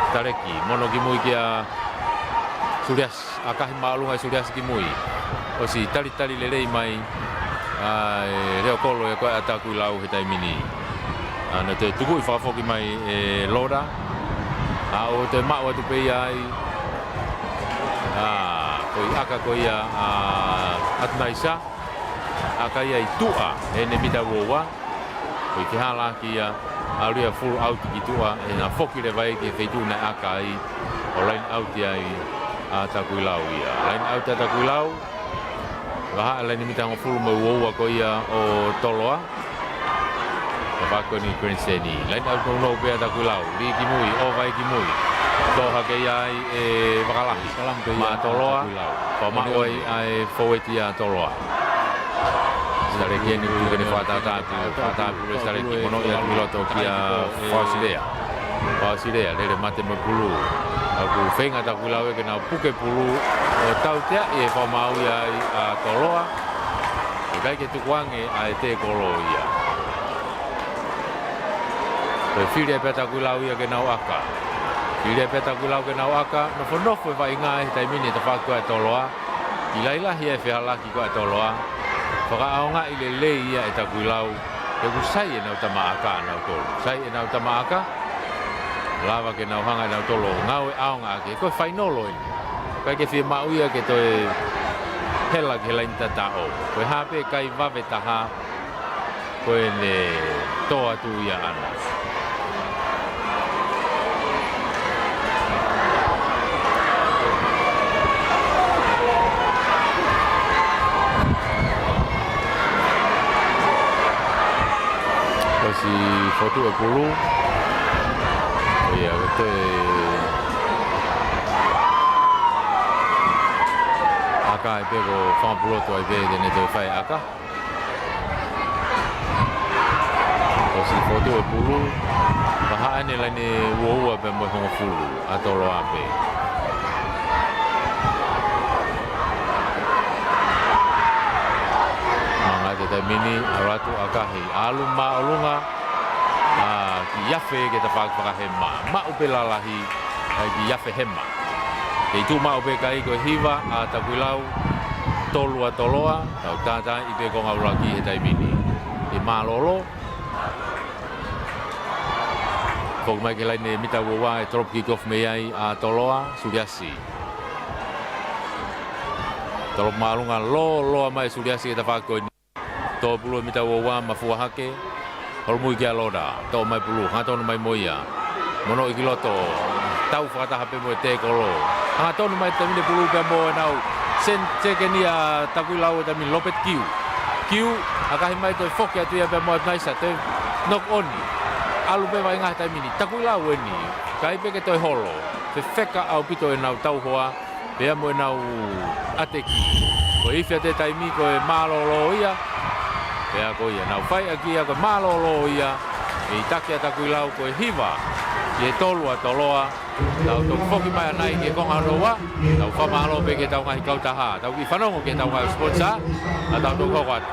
Tareki, mono ki mui kia surias, akahi maalunga i surias ki mui. O si tali le rei mai, leo kolo ia koe a Takuilau he taimini. Ana te tuku i whakafoki mai e Loda. O te mao atu pei ai. Koi aka ko ia atnaisa. Aka ia i tua e ne mita uowa. Koi te hala ki ia auria full out ki tua. E na foki le vai ki feitu na aka i. O line out ia i Takuilau ia. Line out a Takuilau. Waha line mita ngo full mo uowa ko ia o Toloa. Whako ni Grenseni. Lain au kono pia Takuilau. Li ki mui, o vai ki mui. Toha ke iai e wakalahi. Ma Toloa. Pa maoi ai foweti a Toloa. Sare ki ni kukene whatatapu. Whatatapu le sare ki mono ia kuloto ki a Whausilea. Whausilea, lere mate me pulu. Aku whenga Takuilau e ke nau puke pulu. O tautea e whamau ia a Toloa. E kai ke tukuange a e te kolo ia. Whiri pe Takuilau ia ke nau aka. Whiri pe Takuilau ke nau aka. Nofo vai ngā e taimini te whako e Toloa. I lailahi e whihalaki ko e Toloa. Whakaaonga i le lei ia e Takuilau. E ku sai e nau tama aka nau tolo. Sai e nau tama aka. Lava ke nau hanga e nau tolo. Ngau e aonga ake. Koe whainolo e. Kai ke whia mau ia ke toi hela ke lain tatao. Koe hape kai wawe taha. Koe ne toa tu ia ana. Si foto e pulu. Ia, te aka e pego whampuloto ai pe de ne Teufaiva aka. Si foto e pulu. Paha ane laine uoua pe mo hongo fulu a Toloa pe. Mini aratu akahi alu ma olunga ki yafe ke te whakahema ma upe lalahi ki yafe hema ke tu ma upe kai ko hiva a Takuilau tolu a Toloa tau tata i pe konga uraki he taimini e malolo kong mai ke laine mita uowa e trop kick off mei ai a Toloa suriasi trop malunga lo mai suriasi ke te whakoi tō pulu mita uowa mafua hake holmui kia Loda tō mai pulu hatonu mai moia mono iki loto tau whakataha pe mo e te kolo hatonu mai tamine pulu pe mo e nau sen teke ni a Takuilau e tamine lopet kiu akahi mai toi foki atu ia pe mo e naisa toi nok oni alu pe vai ngah tamine Takuilau e ni kai peke toi holo te wheka au pito e nau tau hoa pe mo e nau ateki ko ifia te taimi ko e malolo ia Pea ko ia, nau whai aki ia ko malolo ia i taki a Takuilau koe hiwa i e tolu a Toloa tau tau whoki mai anai ke konga roa tau whamalo pe ke tau ngahi kautaha tau ki whanongo ke tau ngahi sponsor a tau tau kawat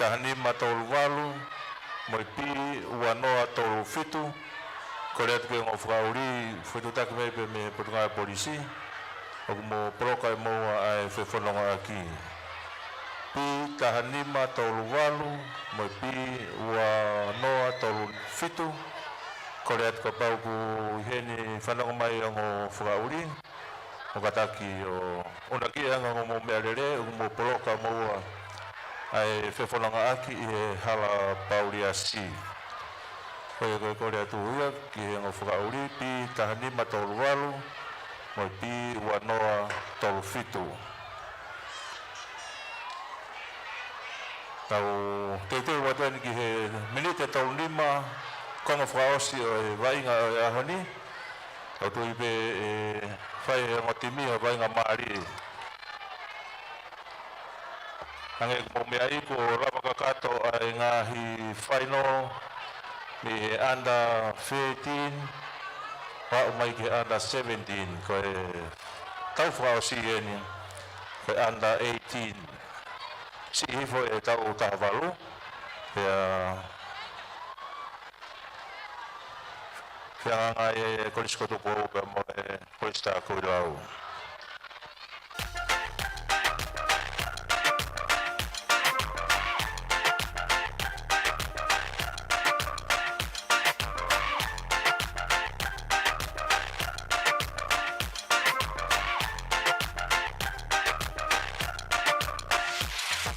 Tahanima tolu walu, moi pi ua noa tolu fitu, korea tuke ngō whakauri, whetu take mei pe me potunga polisi, oku mo proka e moa ai whewhanonga aki. Pi tahanima tolu walu, moi pi ua noa tolu fitu, korea tuka pauku heni whanonga mai ngō whakauri, o kataki o unaki anga ngō mo mearere, oku mo proka moa ai whewhanonga aki i he hala Paulia si. Koe koe korea tuhuia ki he ngō whakauri pi tahanima tolu walu, moi pi ua noa tolu fitu. Tau teitei watuani ki he minite tolu lima, konga whakaosi o e wainga o e ahoni, tau tui pe e whai he ngotimi o wainga maari. Hange mo mea iku o Rapakakato ai ngahi final mi he under 13 wa umai ki under 17 koe tau whakaosi eni koe under 18 si hifo e tau tahavalu pia ngai e kolisko Tupou pe mo e kolista Takuilau.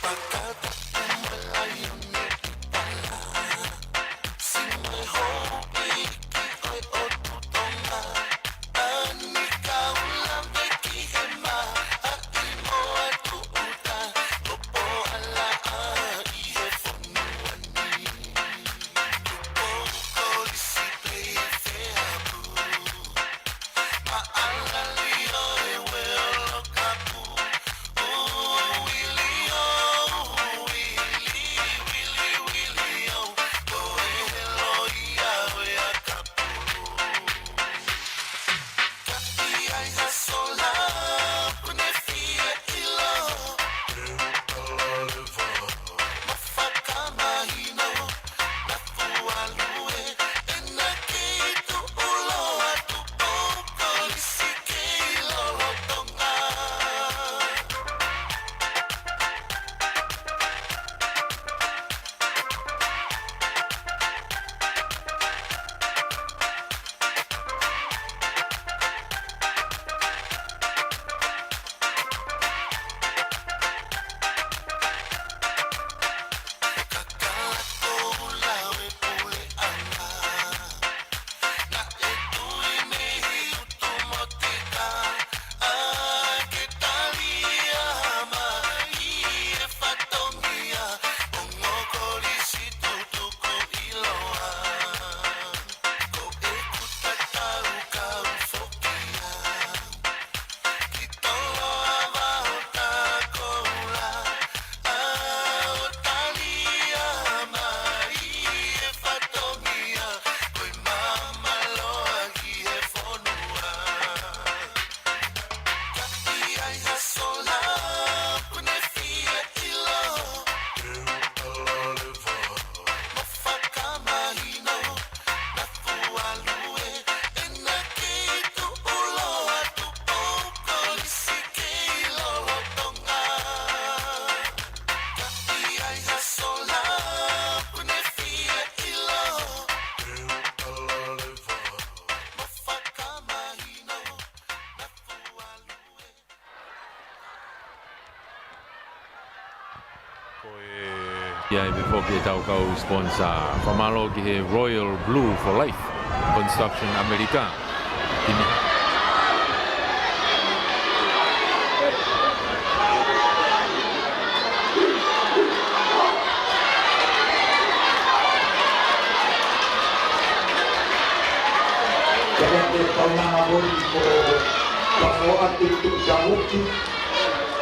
Pakat, Ia before ke tau kau sponsor pamalo ki he Royal Blue for Life Construction America. Kini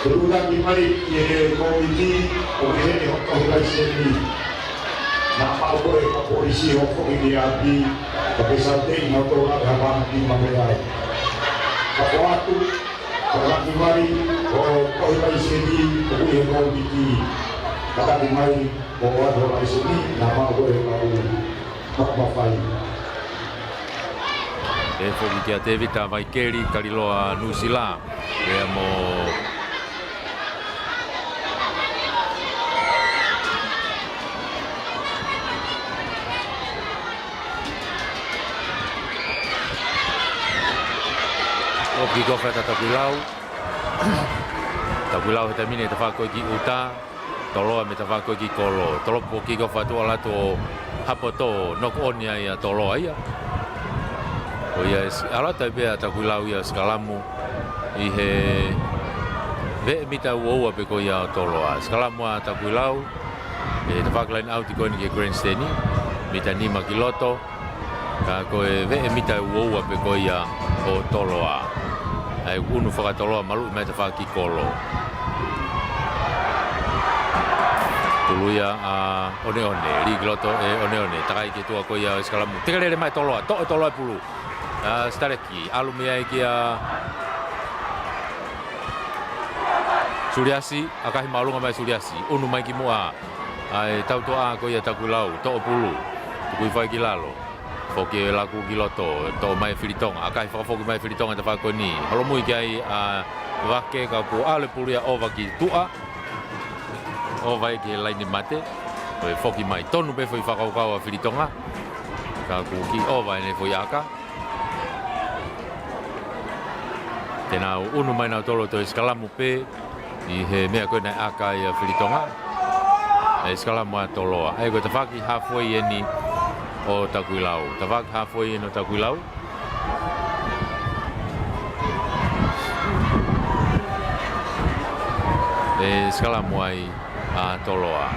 Berulang di mari kiri komiti oleh organisasi nama boleh polisi hukum ini lagi tapi sampai motor agama di Malaysia. Waktu berulang di mari organisasi oleh komiti kata di mari bahwa organisasi nama boleh kau mafai. Foki kia te vita vai keri kariloa nusila e mo Oki ko fata Takuilau. Takuilau he tamine te whako ki uta, Toloa me te whako ki kolo. Tolopo ki ko fatua lato hapoto nok onia ia Toloa ia. O ia alata bea Takuilau ia skalamu I he ve mita uoua pe ko ia Toloa. Skalamu a Takuilau e te whaklain auti ko ni ke grandstandi mita nima ki loto. Ka koe ve mita uoua pe ko ia o Toloa. Ai unu whakatoloa malu I mai te whaki kolo. Tuluia a one, Ligi Loto e one. Takai ki tua ko ia skalamu. Tekalere mai Toloa, to Toloa pulu. Stareki, alu mea ki a Suriasi, akahi malunga mai Suriasi. Unu mai ki mua. Ai tau toa ko ia Takuilau, to pulu. Tukui whai ki lalo. Foki laku ki loto, to mai Filitonga. Akai whakafoki mai Filitonga te whako ni. Holomui ki ai wake ka ku ale pulia ova ki tua. Ova ki laini mate. Koe foki mai tonu pe foi whakaukau a Filitonga. Ka ku ki ova ene foi aka. Tēnā unu mai nau tolo to skalamu pe. I he mea koe nai aka I a Filitonga. E skalamu a Toloa. Ai koe te whaki halfway eni. O Takuilau. Tawak halfway no Takuilau. E skalamu ai a Toloa.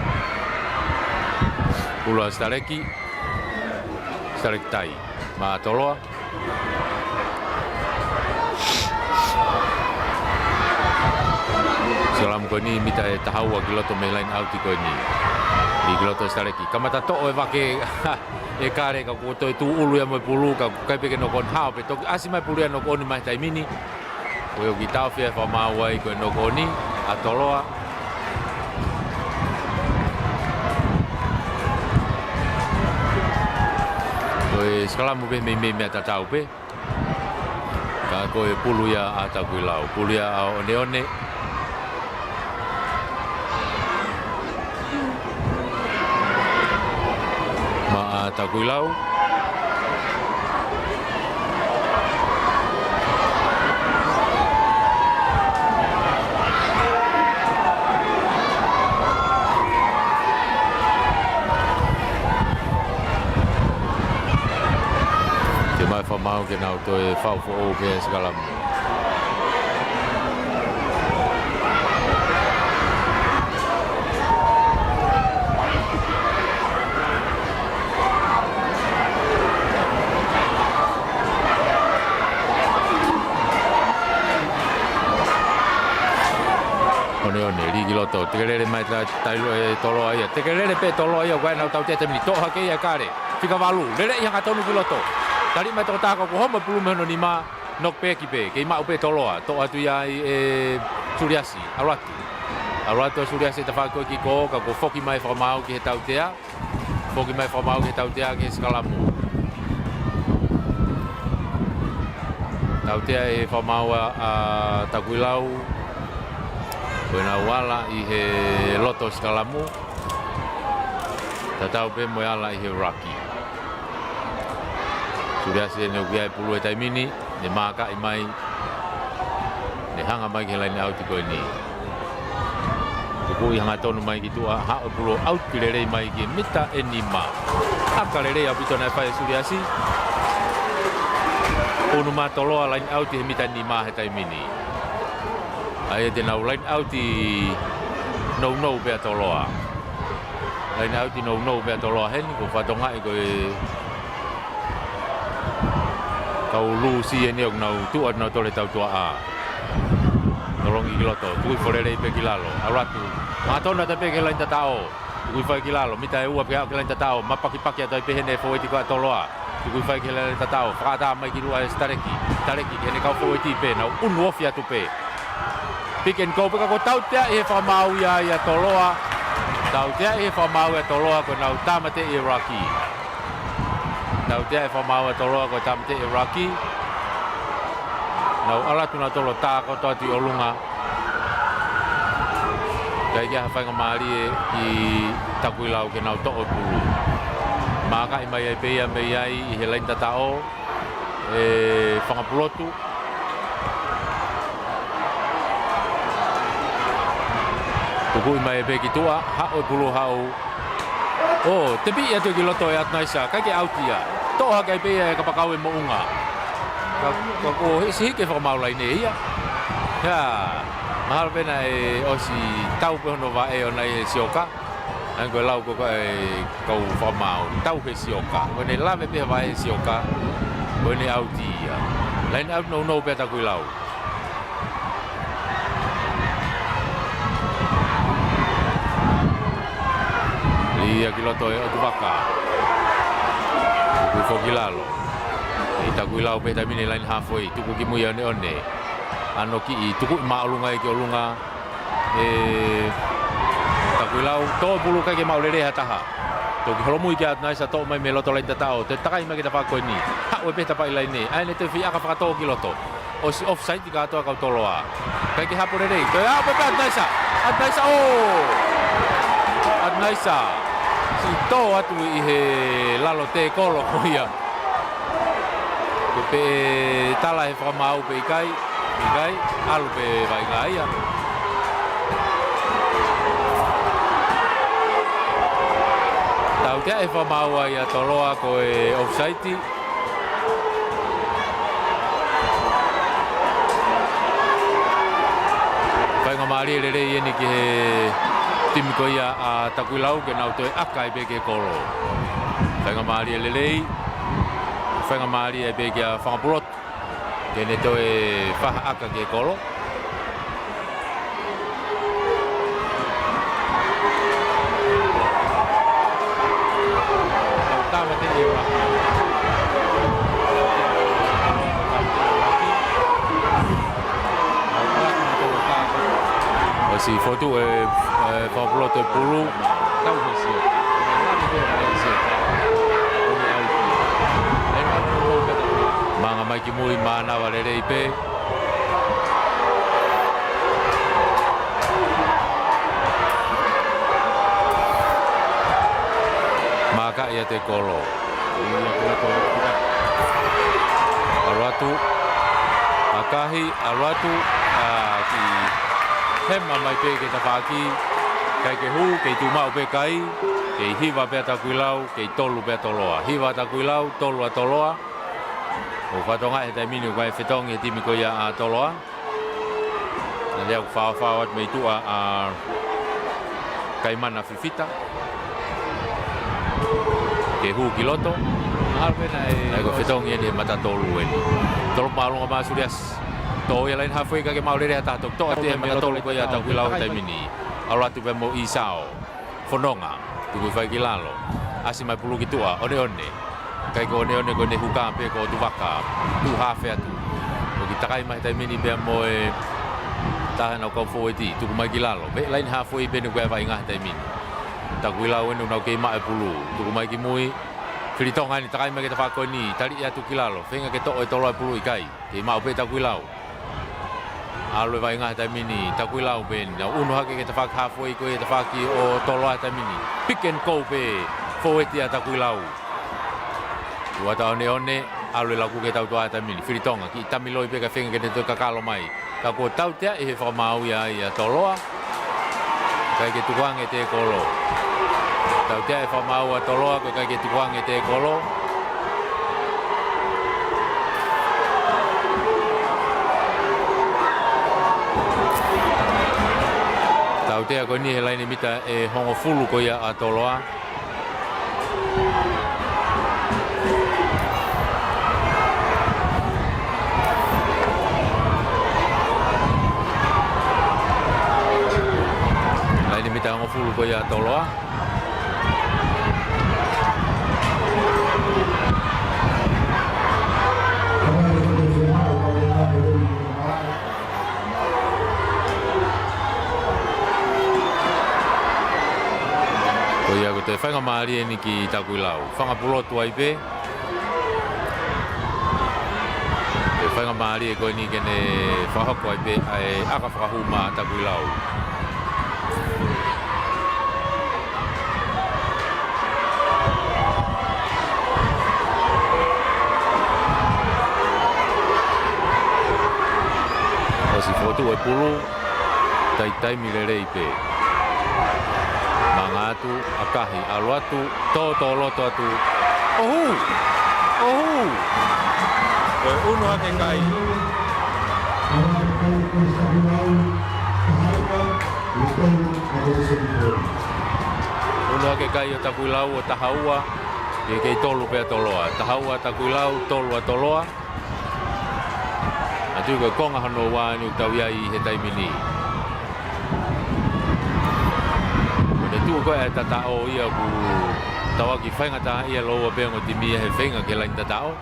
Ula stareki. Starek tai. Ma Toloa. Skalamu ko ni mita e tahaua ki loto me lain auti ko ni. Di loto stareki. Kamata to e wake e kare ka ko to tu ulu ya mo pulu ka kai pe no kon hao pe to asi mai pulu ya no kon mai tai mini o ki tau fia fa ma wai ko no koni a Toloa o skalamu pe me ta tau pe ka ko e pulu ya a Takuilau pulu ya a one ma Takuilau te mai whamau ke nau to e whau fo o ke skalamu Ligi Loto, tekelele mai Toloa ia, tekelele pe Toloa ia, koe nau tau te mini, toha ke ia kare, whika walu, lele ia ngatonu ki Loto, tari mai toko tāko ko homa pulu mehono ni ma, nok pe ki pe, kei mau pe Toloa, to atu ia e Suriasi, Aratu Suriasi ta whako ki ko, ka ko foki mai whamau ki he tau tea, foki mai whamau ki he tau tea ki he skalamu. Tau tea e whamau a Takuilau, Koena wala I he loto skalamu. Tatau pe mo ala I he Rugby. Suriasi ne ukiai pulu e taimini, ne maka I mai, ne hanga mai ke laini auti koe ni. Tuku i hanga tonu mai ki tua hao pulo out ki rerei mai ki mita e nima. Aka rerei au pito nai whae suriasi. Onu mā Toloa line out i he mita nima he taimini. Ai e tenau line out i nou pea Toloa. Line out i nou pea Toloa heni ko whatonga i koe kau lu si e neo nau tua nau tole tau tua a. Nolongi ki loto, tui whorerei pe ki lalo, aratu. Mā tona te pe ke lain tatao, tui whai ki lalo, mita e ua pe hao ki lain tatao, mapaki atai pe hene whaweti koa Toloa. Tui whai ki lain tatao, whakata mai ki rua e stareki, hene kau whaweti pe, nau unu ofi atu pe. Pick and go, peka ko tau tea i he whamau ia Toloa, tau tea i he whamau ia Toloa ko nau tamate i Rugby. Nau tea i whamau ia Toloa ko tamate i Rugby. Nau alatu na tolo tā kotoa ti olunga. Kai kia hawhainga maari e ki Takuilau ke nau to'o pulu. Maka i mai ai peia mei ai i he lain tatao e whangapulotu. Tuku i mai ai pe ki tua, hao e pulu hao. O, te pi atu ki loto e atnaisa, kai ke autia. To'a kai peia e kapakau e mounga. Ko hisi hike whakamau lai ne ia. Ia, mahalo pena e osi tau pehono wa e o nei e sioka. Ang koe lau koko e kau whamau, tau he sioka. Koe ne lawe peha wa e sioka, koe ne auti ia. Lain au nou pea Takuilau. Ia ki loto e o tupaka. Kui whokilalo. I Takuilau pe tamine lain halfway tuku ki muia one ano ki i tuku ma olunga ki olunga Takuilau to bulu ka ke maulere hataha to ki holomu ki at naisa to mai meloto lain tatao te takai mai ki tapa ko ni ha we pe tapa ilai ni ai ne te fi aka fa to ki loto o si offside ka to ka Toloa ka ki hapore rei to ya pe at naisa o at naisa si to atu i he lalo te kolo ia pe tala he whamau pe ikai, alu pe vainga ia. Tau tea he whamau ai a Toloa ko e offside. Vainga maari e rei eni ki he timi ko ia a Takuilau ke nau toi akai pe ke kolo. Vainga maari e rei. Whainga maari e pe kia whangapurot. Kene to e whaha aka ke kolo. Tau tāmate i ora. O si fotu e whangapurot e puru. Tau hesio. Manga mai ki mui mana wa rerei pe. Maka ia te kolo. Latu. Akahi Latu ki hema mai pe ke tapaki. Kai ke hu ke tu mau pe kai. Ke hiwa pe Takuilau, ke tolu pe Toloa. Hiwa Takuilau, tolu Toloa. O whatonga he taimini kai whetong e timi ko ia a Toloa. Na lea ku whawat mei tua a kaimana whiwhita. Ke hu ki loto. Nai ko whetong e mata tolu e. Tolo maalunga maa surias. Tō ia lain hawhoi ka ke maurere a tātok. Tō ate he mata tolu ko ia Takuilau he taimini. Auratu pe mo isao. Whanonga. Tuku whai ki lalo. Asi mai pulu ki tua. One. Kai ko one ko ne huka pe ko tu waka tu hafe atu o ki takai mai tai mini pe mo e taha na ko foiti tu mai ki lalo be lain ha foi pe ne ko vai nga tai mini Takuilau enu na ke ma e pulu tu mai ki mui fritonga ni takai mai ke ta ko ni tali atu ki lalo fenga ke to e tolo e pulu ikai ke ma pe Takuilau alo vai nga tai mini Takuilau ben na uno ha ke ta ha foi ko e ta ki o tolo tai mini pick and go pe foiti a Takuilau. Ua tau one alu laku ke tau toa tamini Firitonga ki tamiloi pe ka whenga ke te kakalo mai ka ko tau tea e he whamau ia Toloa kai ke tukuange te kolo. Tau te e whamau a Toloa ko kai ke tukuange te kolo. Tau te a ko ni he laini mita e hongo fulu ko ia a Toloa. Laini mita hongo fulu ko ia a Toloa. Ia ko te whainga maari e ni ki Takuilau. Whanga pulotu ai pe. Te whainga maari e koe ni kene whahako ai pe ai aka whakahuma Takuilau. O si fotu e pulu, tai mirere i pe. Atu akahi aluatu to loto atu ohu koe unu hake kai unu hake kai o Takuilau o tahaua e kei tolu pea Toloa tahaua Takuilau tolu a Toloa atu koe konga hano wā ni utau iai he taimini tu ko e tatao ia ku tawa ki whainga taha ia loa bengo ti mia he whainga ke lain tatao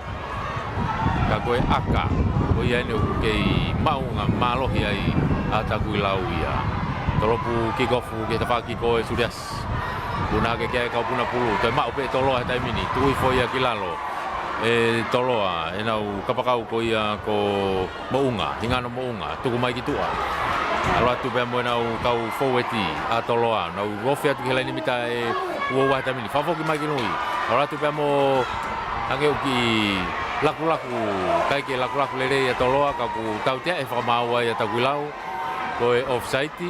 ka koe aka ko ia ene ku kei maunga malohi ai a Takuilau ia tolopu kikofu ke tawhaki ko e surias kuna ke kia e kau puna pulu toi mau pe Toloa he taimini tui fo ia ki lalo e Toloa e nau kapakau ko ia ko mounga hingano mounga tuku mai ki tua Latu pea mo nau kau foweti a Toloa nau rofi atu ki laini mita e uowa tamini fafoki mai ki nui Latu pea mo hangeu ki laku kai ke laku lere a Toloa ka ku tau tea e whakamau ai a Takuilau ko e offside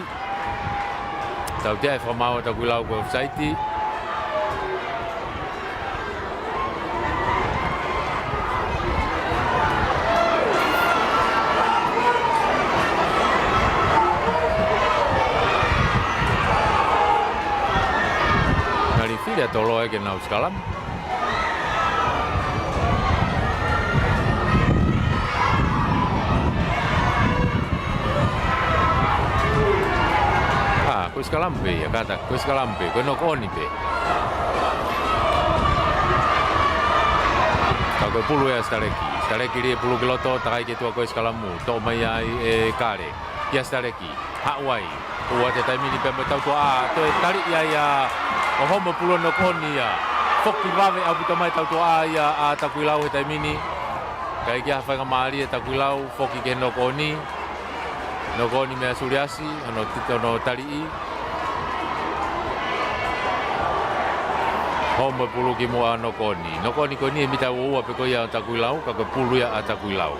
tau tea e whakamau a Takuilau ko offside Dia Toloa ke nau sekalam. Koe sekalam pe ya kata koe sekalam pe koe nok oni pe. Kau koe pulu ya stareki dia pulu kiloto takai ke tua koe sekalamu to mai ai e kare. Ya stareki hawai. Ua te taimi ni pe mo tau tua to tarik ya o homo pulo no koni ya foki vave abu tamai tau toa ia a Takuilau he taimini kai kia whainga maari e Takuilau foki ke no koni mea suriasi ano tito no tarii homo pulo ki mua no koni koni e mita ua pe koia a Takuilau ka koe pulu ia a Takuilau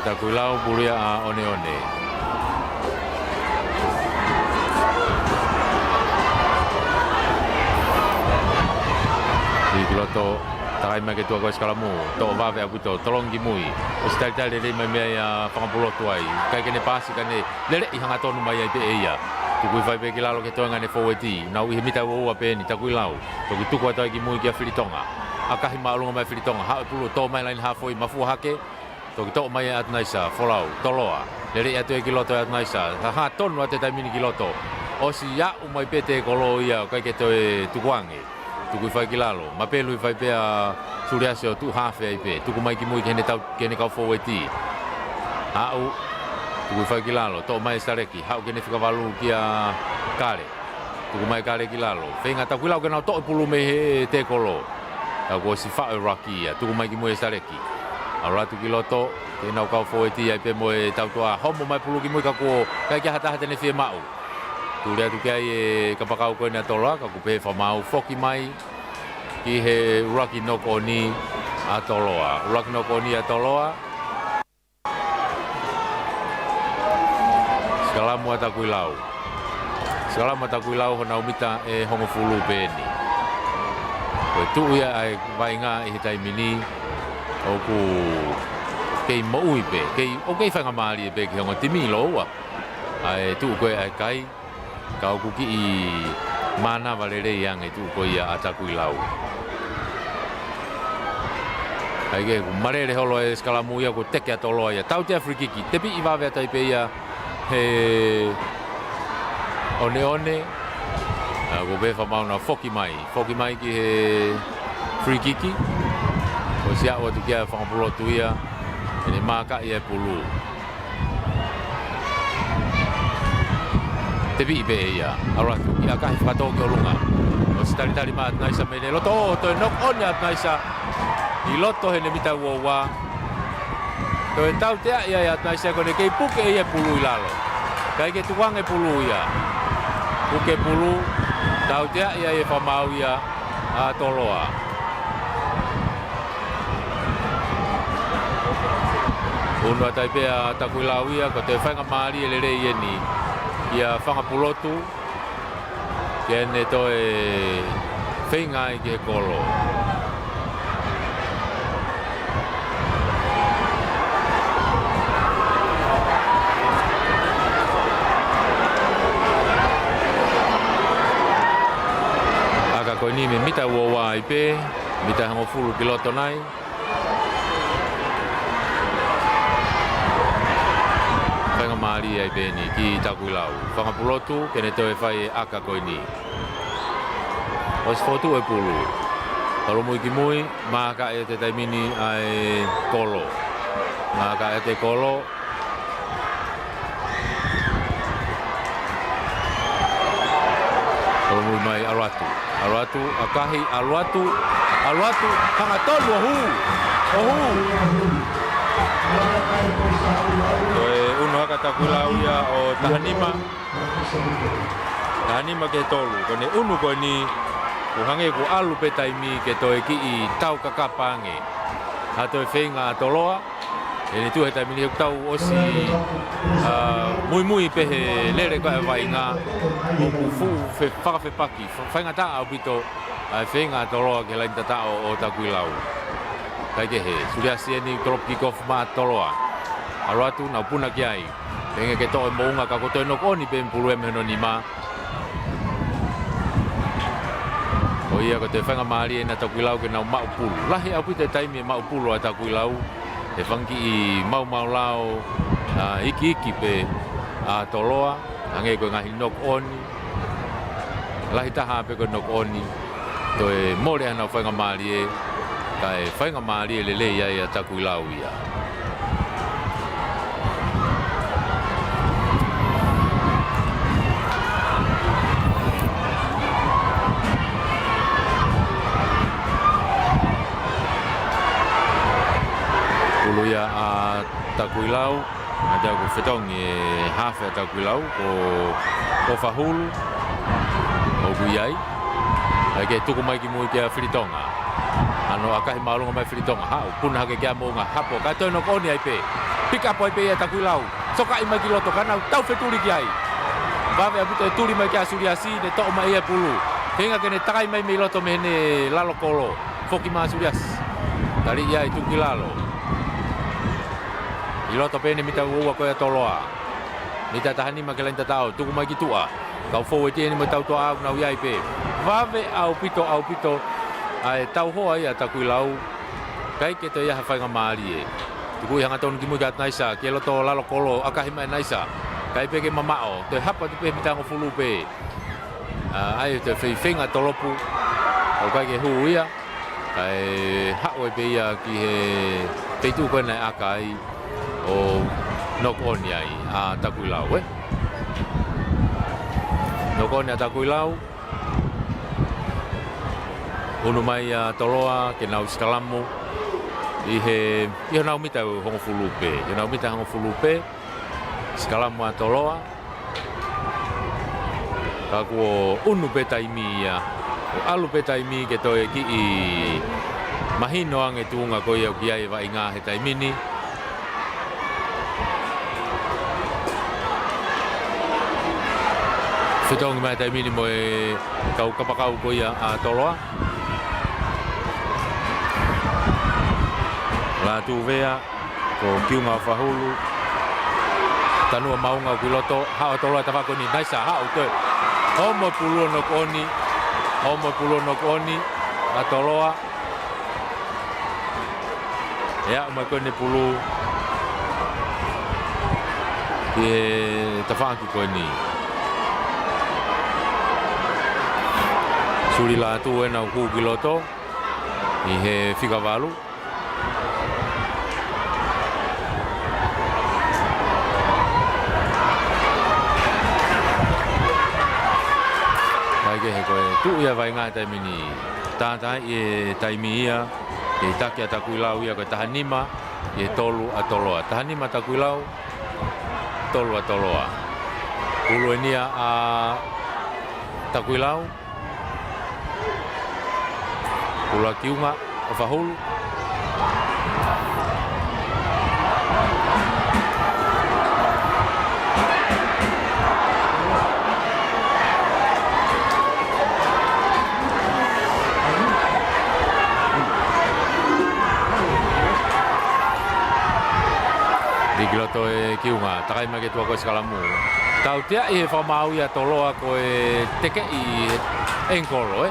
Takuilau buria a one. Di kiloto takai mai ke tua koe skalamu to vave abuto tolongi mui. O style le mai mai a whakapulotu ai. Kai kene pasi kane lele i hanga tonu mai ai pe eia. Teufaiva ke lalo ke toanga ne foweti. Nau i mita ua pe ni Takuilau. Toki tuku ata ki mui ki a Whiritonga. Akahi maalunga mai Whiritonga. Ha pulo to mai lain hafoi mafu hake. Toki to mai at naisa folau Toloa. Lele atu e kiloto at naisa. Ha tonu ate taimini kiloto. O si ya umai pete kolo ia kai ke toe tukuange. Tuku fai ki lalo. Mapelu fai pe a suriasi o tu hafe ai pe. Tuku mai ki mui kene tau kene kau foweti. Au tuku fai ki lalo. To mai stareki. Hau kene whikavalu ki a kare. Tuku mai kare ki lalo. Whenga Takuilau ke nau to pulu me he te kolo. Tau ko si whao raki ia. Tuku mai ki mui stareki. Au ratu ki loto. Ke nau kau foweti ai pe mo e tau toa. Homo mai pulu ki mui kako. Kai ki hata hata ne fie mau. Tulia tu kia e kapakau koe na Toloa ka kupe whamau foki mai ki he uraki noko ni a Toloa. Uraki noko ni a Toloa. Skalamu a Takuilau. Skalamu a Takuilau hona umita e hongo fulu peni. Koe tuu ia ai vainga i he taimini o ku kei moui pe. O kei whanga maari e pe ki hongo timi loa. Ai tuu koe ai kai. Kau kuki i mana valere yang itu ko ia a Takuilau. Ai ke marere holo e skalamu ia ko teke a Toloa ia. Tau te Afrikiki. Tepi i wawe atai pe ia he one. Ko be whamau na foki mai. Foki mai ki he free kiki. Ko sia o tu kia whangapulotu ia. Ene maka ia pulu. Tepi i be ia. Aratu. Ia kahi whakatau ki o lunga. O si tari maat naisa mene. Loto o toi nok on ia naisa. I loto hene mita uowa. Toi tau tea ia ia naisa kone kei puke ia pulu i lalo. Kai ke tuang e pulu ia. Puke pulu. Tau tea ia e whamau ia a Toloa. Unu atai pea Takuilau ia ko te whainga maari e lere ie ni. Ia whangapulotu. Kene to e whainga i ke kolo. Ko ni me mita uowa i pe, mita hango fulu piloto nai. Whainga maari ai pe ni ki Takuilau. Whangapulotu, kene te e whai aka koe ni. Os fotu e pulu. Talo mui ki mui, maaka e te taimini ai kolo. Maaka e te kolo. Talo mui mai Latu. Alwatu, akahi, alwatu, hanga tolu, ohu. Toe unu haka Takuilau ia o tahanima ke tolu. Kone unu koe ni, kuhange ku alu pe taimi ke toe ki i tau kakapange. Ha toe whenga Toloa. Ene tu he taimini hek tau osi mui pe he lere koe wainga. Ku fu whakawhepaki. Whainga taa au pito whenga Toloa ke lain tata o Takuilau. Kai ke he. Suriasi ni drop kick off ma Toloa. Alwatu nau puna ki ai. Penga ke toe mounga ka kotoe nok oni pe mpulu e meheno ni ma. O ia ko te whainga maari e na Takuilau ke nau maupulu. Lahi au pito e taimi e maupulu a Takuilau. E whangi i mau lao iki pe a Toloa. Hange koe ngahi nok oni. Lahi taha pe koe nok oni. Toe mole ana whainga maari e. Kai whainga maari e lele ia a Takuilau ia. Ulu ia a Takuilau. Ada ko whetong e hafe a Takuilau ko whahulu. O guiai. Ai ke tuku mai ki mui kia Whiritonga. Ano akahi maulunga mai Whiritonga. Hau, puna hake kia mounga hapo. Kai toi nok oni ai pe. Pick up ai pe ia Takuilau. Soka i mai ki loto kanau tau wheturi ki ai. Vawe abuto e turi mai kia Suriasi ne to'o mai ia pulu. Henga kene takai mai me loto mehene lalo kolo. Foki maa Suriasi. Tari ia i tuki lalo. I loto pene mita uua koe a Toloa. Mita tahanima ke lain tatao. Tuku mai ki tua. Kau fau e tieni mo tau toa au nau iai pe. Vawe au pito. Ai tau hoa ia Takuilau. Kai ke to ia hawhainga maari e. Tuku i hanga tonu ki mui kat naisa. Ke loto lalo kolo akahima e naisa. Kai pe ke mamao. Toi hapa tu pe mita ngo fulu pe. Ai te whenga tolopu. O kai ke huu ia. Kai hao e pe ia ki he peitu koe nai akai. O nok oni ai a Takuilau e. Nok oni a Takuilau. Unu mai a Toloa ke nau skalamu. I nau mita hongo fulupe. I nau mita hongo fulupe. Skalamu a Toloa. Ka ko unu petaimi ia. Alu petaimi ke toi ki I mahino ange tunga ko ia ki ai vai ngā he taimini. Whitongi mai taimini mo e kau kapakau ko ia a Toloa. Latu vea ko kiunga whahulu. Tanua maunga ki loto. Hao Toloa tawako ni naisa hao toi. Homo puluo no koni. Homo puluo no koni. A Toloa. Ya umai koni pulu. Ki tawaki koni. Suri Latu ena ku ki loto. I he whikavalu. Ke he koe tu ia vai ngā taimini tātai e taimi ia e taki a Takuilau ia koe tahanima e tolu a Toloa. Tahanima Takuilau, tolu a Toloa. Ulu enia a Takuilau, ulu a kiunga o whahulu. Kiloto e kiunga, takai mai ke tua koe skalamu. Tau tea I he whamau ia Toloa koe teke I enkolo,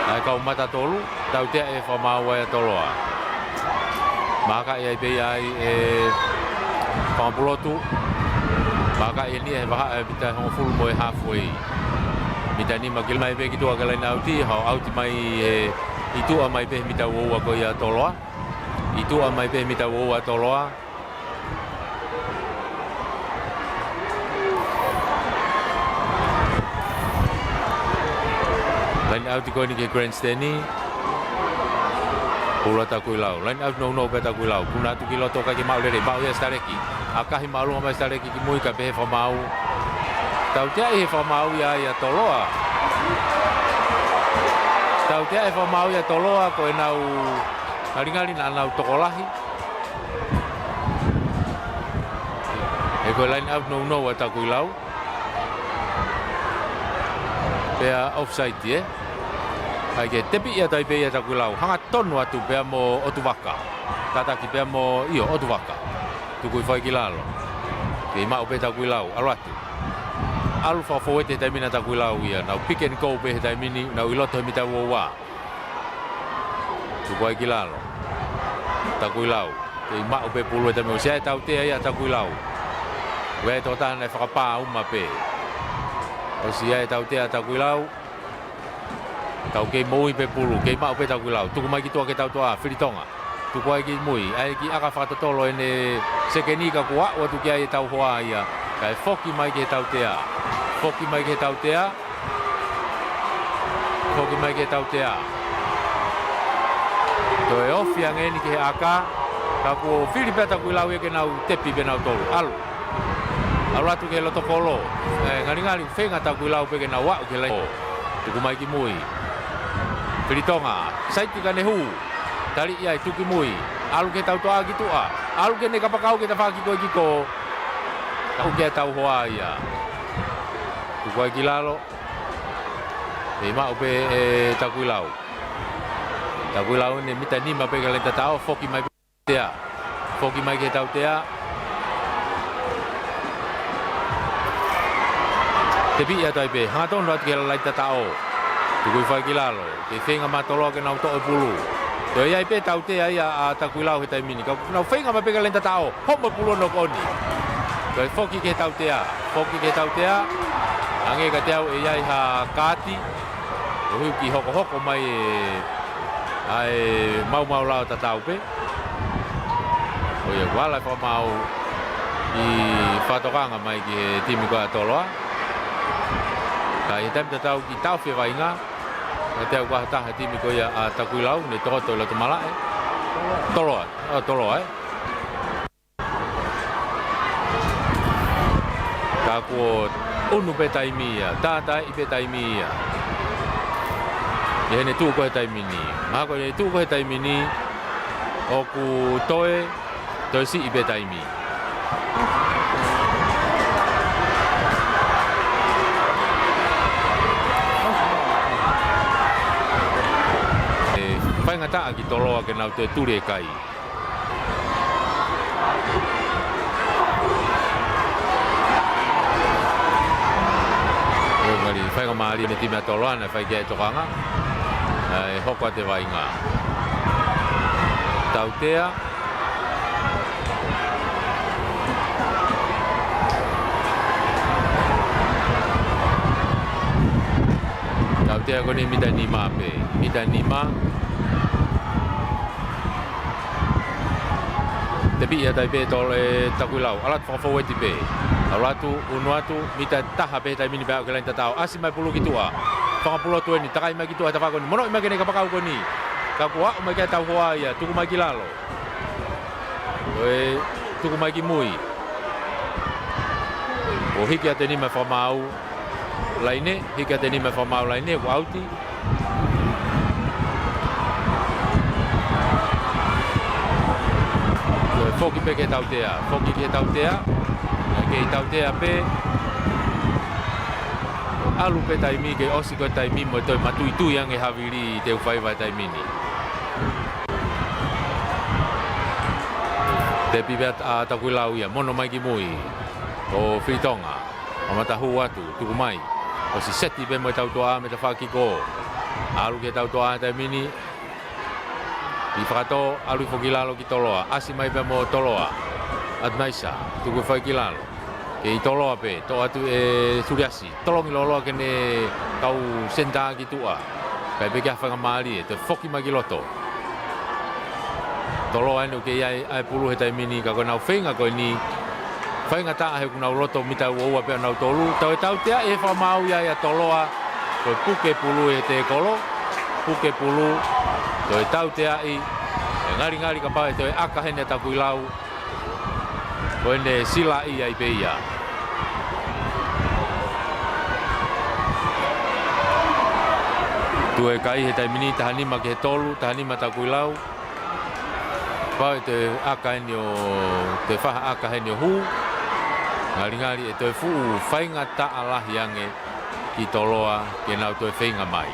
Ai kau mata tolu, tau tea e whamau ia Toloa. Maka ia I pei ai e whampulotu. Maka ia ni e waha e bita hongo fulu mo e halfway. Bita ni makil mai pei ki tua kalai na auti, hau auti mai e itua mai pei mita uua koe ia Toloa. Itu a mai pe mita wo a Toloa. Lain out ko ni ke grandstand ni. Paula Takuilau. Lain out no pe Takuilau. Puna tu kilo to ka ki mau le mau ya stareki. Akahi malu ma stareki ki mui ka pe fa mau. Tau tia e fa mau ya Toloa. Tau tia e fa mau ya Toloa ko nau Ngali na nau tokolahi. E koe line out no a Takuilau. Pea offside Ai ke tepi ia tai pea Takuilau. Hanga tonu atu pea mo otuwaka. Tataki pea mo otuwaka. Tukui whai ki lalo. Ke ima o pe Takuilau. Alo atu. Alu whawhawete tai mina Takuilau ia. Nau pick and go pe he tai mini. Nau iloto he mita uowa. Tukui ki lalo. Takuilau. Ke ima o pe pulu e tame o sea tau tea ia Takuilau. Wea tō tāna e whakapā uma pe. O sia e tau tea Takuilau. Tau kei mui pe pulu. Ke ima o pe Takuilau. Tuku mai ki tua ke tau toa. Whiritonga. Tuku ai ki mui. Ai ki aka whakatotolo e ne sekeni ka kua. Ua tuki ai e tau hoa ia. Kai whoki mai ki tau tea. Whoki mai ki tau tea. Whoki mai ki tau tea. To e ofi angeni ki he aka. Ka ko whiri pe Takuilau e ke nau tepi pe nau tolu. Alu. Alu atu ke loto kolo. Ngari whenga Takuilau pe ke nau wau ke lai. Tuku mai ki mui. Whiritonga. Saiti ka nehu. Tari iai tuki mui. Alu ke tau toa ki tua. Alu ke ne kapakau ke ta whaki koe ki ko. Tau ke tau hoa ia. Tuku ai ki lalo. E ma upe Takuilau. Takuilau ne mita nima pe ka lenta tau. Foki mai tea. Foki mai ke tau tea. Te pia tai pe. Hanga tonu atu ke la lenta tau. Tukui whai ki lalo. Ke whenga matoloa ke nau to'o pulu. Te iai pe tau tea ia a Takuilau he taimini. Ka nau whenga ma pe ka lenta tau. Homo pulo no koni. Te foki ke tau tea. Foki ke tau tea. Ange ka teau e iai ha kāti. E hui ki hoko mai ai mau lao ta tau pe. O ia wala fa mau I whatokanga mai ki he timi koa Toloa. Ka I taim ta tau ki tau whi wainga. Ka teau kua hataha timi koa a Takuilau ne tohoto I lato malae. Toloa. Ka Kako unu pe taimia, tata i pe taimia. Ia ne tu ko taimini. Ma ko ne tu ko taimini o ku toe si i pe taimi. Pai ngata ki Toloa ke nau te ture kai. Fai ngamari ni timia Toloa na fai kia tokanga hoko te wainga tautea tautea ko ni mita nima pe mita nima tepi ia tai pe tole Takuilau alat fo ti pe Latu unuatu mita taha pe tai mini ba ke lain tatau asi mai pulu kitua pangapulo tu ni takai mai kitua tafako ni mono mai kene kapakau ko ni kakua mai ka tau hoa ia tuku mai kilalo oi tuku mai ki mui o hiki ate ni mai famau laine hiki ate ni mai famau laine ko auti foki pe ke tautea foki ke tautea ke tautea pe alu pe taimi ke osi ko taimi mo toi matui tu yang e havili Teufaiva taimi ni te pibet a Takuilau ia mono mai ki mui o Tonga o matahu atu tuku mai o si seti pe mo tautoa me te whaki ko alu ke tautoa taimi ni i whakato alu whakilalo ki Toloa asi mai pe mo Toloa at maisa tuku whakilalo ke i Toloa pe to atu e suriasi tolongi lolo ke ne kau senta ki tua kai pe kia whakamari e te whoki mai ki loto Toloa enu ke ai pulu he taimini ka koe nau whenga koe ni whenga taa he kunau loto mita uaua pe nau tolu tau e tau tea e whamau ia Toloa koe puke pulu e te kolo puke pulu to e tau tea i ngari ka pao e to e aka hene Takuilau koe ne sila i ai pe ia tu e kai he taimini tahanima ke he tolu tahanima Takuilau pao e te aka hene o te whaha aka hene o hu ngari e to e fuu whainga ta alahi ange ki Toloa ke nau to e whainga mai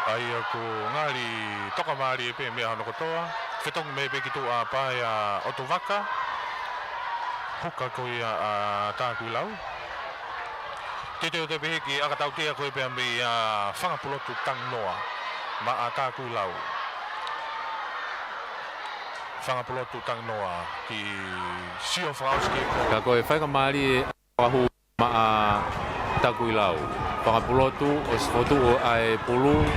ai ko ngari toka mari pe me hano kotoa fetong me pe kitu apa ya otovaka huka ko ya Takuilau te be ki aka tau te ko pe me fanga pulotu tang noa ma Takuilau fanga pulotu tang noa ki sio frauski ka ko e whainga mari ahu ma Takuilau fanga pulotu o sfotu o ai pulu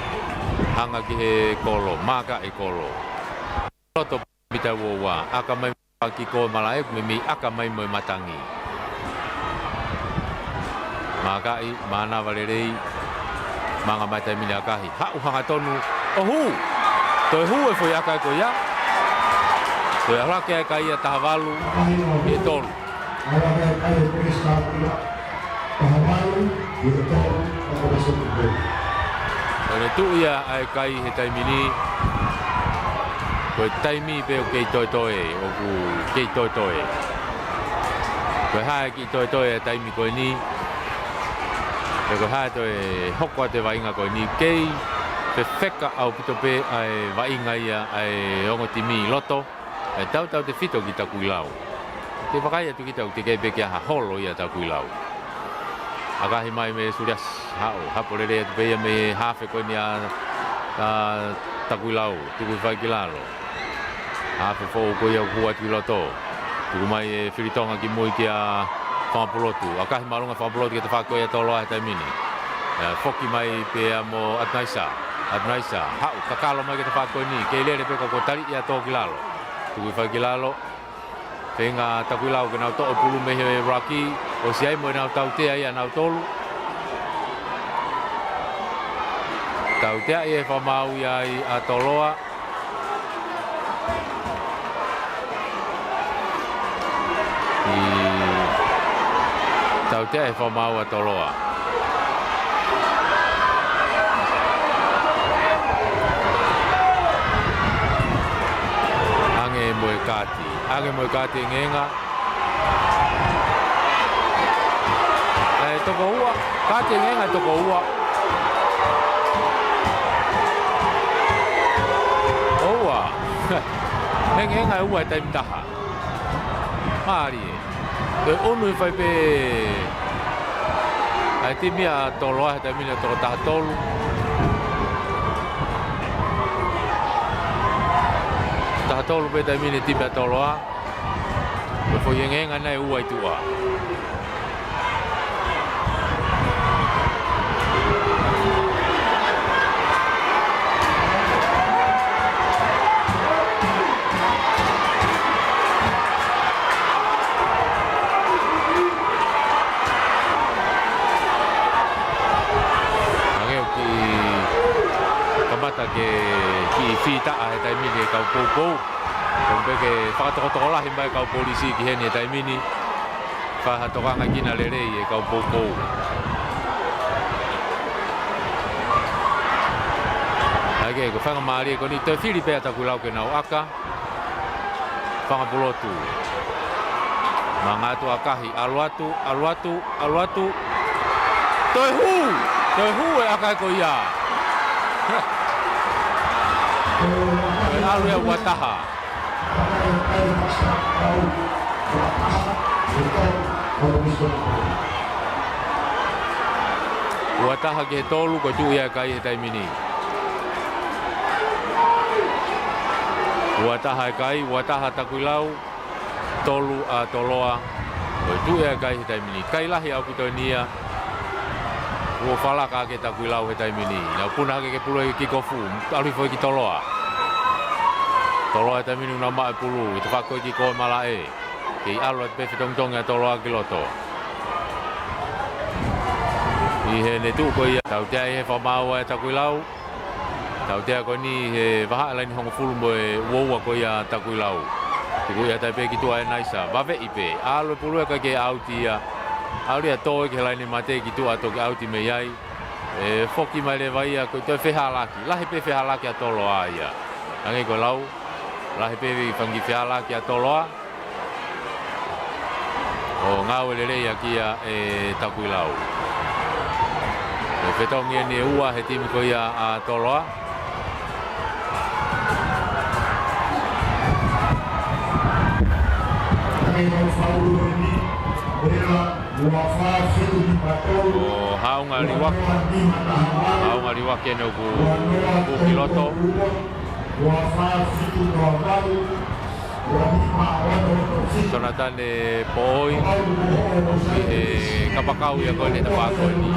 hanga ki he kolo, maka e kolo. Loto mita wowa, aka mai ki ko malae mimi aka mai moi matangi. Maka i mana valerei manga mata mina kahi. Ha uhanga tonu. Ohu. Toi hu e foi aka ko ya. Toi ala ke ka ia tahavalu e tonu. Ore tu ia ai kai he taimini. Ko taimi pe o kei toi o ku kei toi. Ko hae ki toi taimi ko ni. Ko hae toi hokwa te vainga ko ni kei pe feka au pito pe ai vainga ia ai ongo timi loto. E tau te fito ki Takuilau. Te whakai atu ki tau te kei pe kia ha holo ia Takuilau. Akahi mai me surias hao hapolere atu pe ia me hafe ko ni a Takuilau tuku whaikilalo. Hape fo ko ia kua ti loto. Tu mai e Filitonga ki moi ki a Whampulotu. Akahi marunga Whampulotu ki te whako ia Toloa he taimini. Foki mai pe a mo Adnaisa. Hau kakalo mai ki te whako ni. Kei lere pe ko tari ia tō ki lalo. Tu ki whai ki lalo. Whenga Takuilau ke nau to'o pulu me he Rugby. O si ai mo nau tautea ia nau tolu. Tautea ia whamau ia a Toloa. Tautea e whamau a Toloa. Ange moe kati ngenga. Toko ua, kati ngenga toko ua. Oua. Ngenga e ua e taimitaha. Maari e. Te onu i whai pe ai te mia Toloa he taimini toko taha tolu. Taha tolu pe taimini te mia Toloa. Me fo yengenga nei ua i tua. Ke ki fita a he taimini kau Tupou. Kompe ke whakatokotoko lahi mai kau polisi ki heni he taimini. Whahatokanga kina lerei e kau Tupou. Ake, ko whanga maari e ko ni Teufaiva pea Takuilau ke nau aka. Whangapulotu. Mangatu akahi, aluatu. Toihu e akai ko ia. Alu ya wataha. Wataha ke tolu ko tu ia kai he taimini. Wataha Takuilau, tolu a Toloa. Ko tu ia kai he taimini. Kai lahi au pitonia. Wo fala ka ke Takuilau he taimini. Na puna ke pulu ki kofu. Alu foi ki Toloa. Toloa e taimini una mai pulu. Te whako ki koe mala e. Kei alo e pefe tongtonga Toloa ki loto. I he ne tu ko ia. Tautea he whamau e Takuilau. Tautea ko ni he waha alaini hongo fulu mo e uoua ko ia Takuilau. Tiku ia tai pe ki tua e naisa. Wawe ipe. Alo e pulu e ka ke auti ia. Auria toe ke laini mate ki tua to ke auti me iai. E foki mai le vaia ko toi whehalaki. Lahi pe whehalaki a Toloa ia. Ange ko lau. Lahi pe whangi whehalaki a Toloa. O ngau ele rei aki a Takuilau. E whetongi e ni ua he timi ko ia a Toloa. O haunga liwaki ene ku kiloto. Sonatane pooi kapakau ia koe ne tapako ni.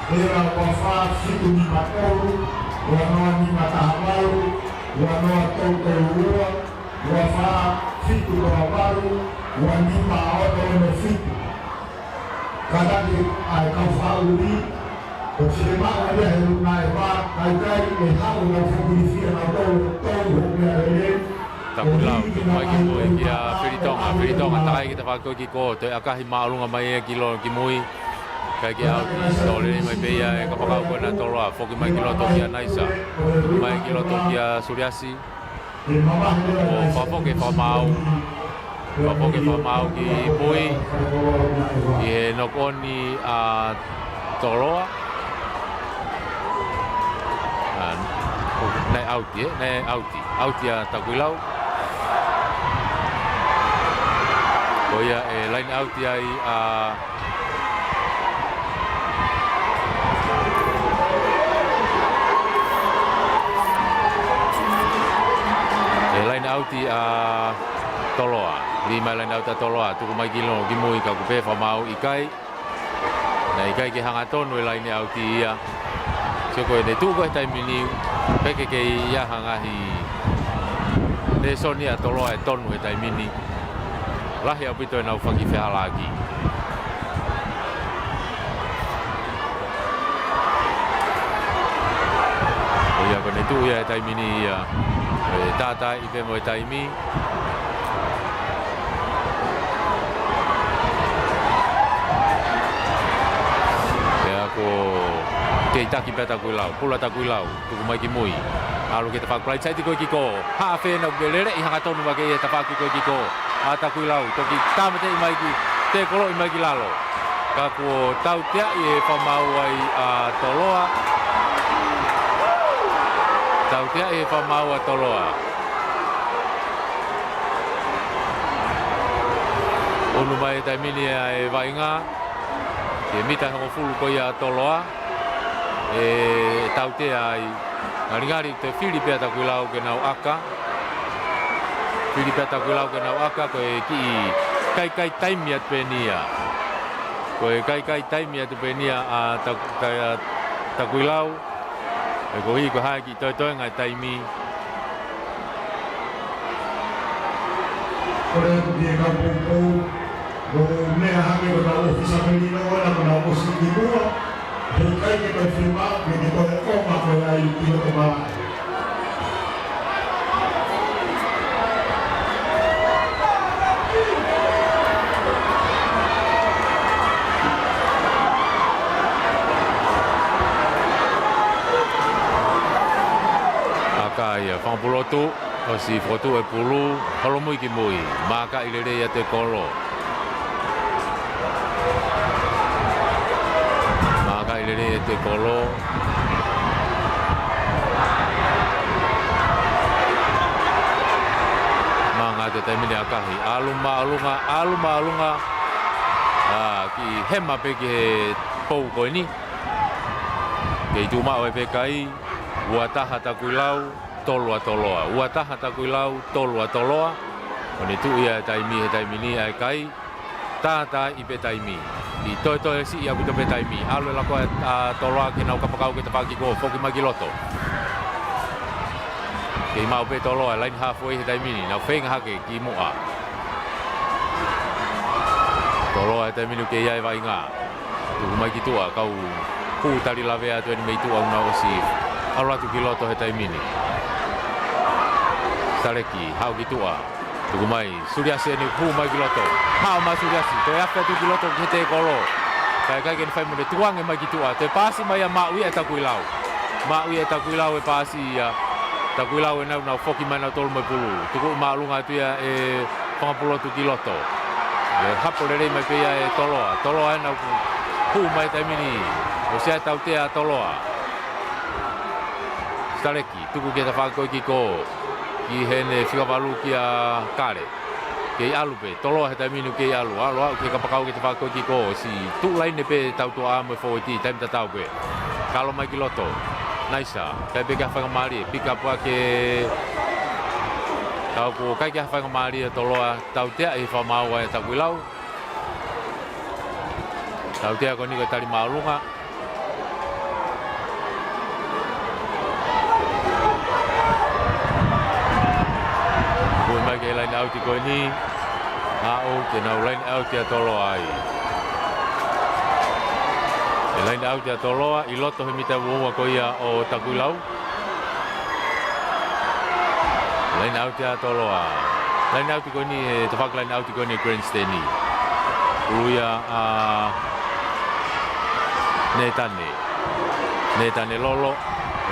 Era wafa situ ni matoru, wanoa ni matahawaru, wanoa Tongatapu, wafa situ kawaru, wanima oto no situ. Kadang ai kafauri, Osema ada heluna eva, kai e hau na fugisia na tolu ya ele, Takuilau, mai ki mui kia Whiritonga, takai ki te whakau ki ko, toi akahi maalunga mai e ki lo ki mui, kai ki au ki tole mai peia e kapakau koe na Toloa, whoki mai ki loto kia Naisa, mai ki loto kia Suriasi, o whapoke whamau ki mui, i he nokoni a Toloa, nei auti a Takuilau. Koia e line auti ai a line auti a Toloa. Lima line auti a Toloa. Tuku mai kilo ki mui ka kupe whamau ikai. Na ikai ki hanga tonu e line auti ia. Soko e ne tuko e taimini peke ke ia hangahi ne soni a Toloa e tonu e taimini lahi au pito e nau whaki whihalaki o ia kone tu ia e taimini ia e tata i pe mo e taimi e ako kei taki pe Takuilau, pula Takuilau, tuku mai ki mui. Alu ke te whakulai tsaiti koe ki ko. Haa whena ukelere i hanga tonu wake e te whaku koe ki ko. A Takuilau, toki tāmate i mai ki, te kolo i mai ki lalo. Ka kuo tau tea i e whamau ai a Toloa. Tau tea i e whamau a Toloa. Onu mai e taimini e wainga. Ke mita hango fulu koe a Toloa. E tau te ai ngari te whiri pia Takuilau ke nau aka. Whiri pia Takuilau ke nau aka koe ki kai taimi atu penia. Koe kai taimi atu penia a Takuilau. E ko hi ko hai ki toi ngai taimi. Kore dia kampung ko mea hange o na ofisa menino ora na ofisa ki mua. Kai ke koe whimau ke te koe oma koe ai i loko maa. Aka ia whampulotu, o si whotu e pulu, holomui ki mui, maka i lere ia te kolo. Lere te kolo manga te taimini akahi aluma ki hema pe ki he pou koe ni kei tuma oe pe kai uataha Takuilau Toloa uataha Takuilau Toloa o ne tu ia taimi he taimini ai kai tata i pe taimi i toi si ia buto pe taimi alu la ko a Toloa ke nau kapakau ke te pagi ko foki magi loto ke mau pe Toloa line halfway he taimi ni nau fenga hake ki mua Toloa he taimi ke ia vai nga tu mai ki tua kau pu tali lave atu ni mei tua una osi alu atu ki loto he taimi ni saleki hau ki tua tuku mai Suriasi ni pu mai ki loto hau mai Suriasi to ia pe tu ki loto ki te kolo kai ken fai mo de tuang e mai ki tua te pasi mai a maui e Takuilau e pasi ia Takuilau e nau foki mai na tolu mai pulu tuku maalunga tu ia e whangapulo tu ki loto e hapo lere mai pe ia e Toloa e nau pu mai taimini o sea tau te a Toloa Stareki tuku ke ta whakoi ki ko ki hene whikawalu ki a kare ke alupe Toloa he taiminu ke alu ke kapakau ke te whakoi ki ko si tu laine pe tau tua amo e whaweti taim ta tau pe kalo mai ki loto naisa kai pe ka whangamari pika pua ke tau ko kai ka whangamari e Toloa tau tea e whamau e Takuilau tau tea ko niko tali maalunga ke line out ko ni au ke na line out ya Toloa ai line out ya Toloa i loto he mita buonga ko ia o Takuilau Lain out te Toloa. Lain out ko ni te whak lain out ko ni grandstand ni. Uia Netane lolo.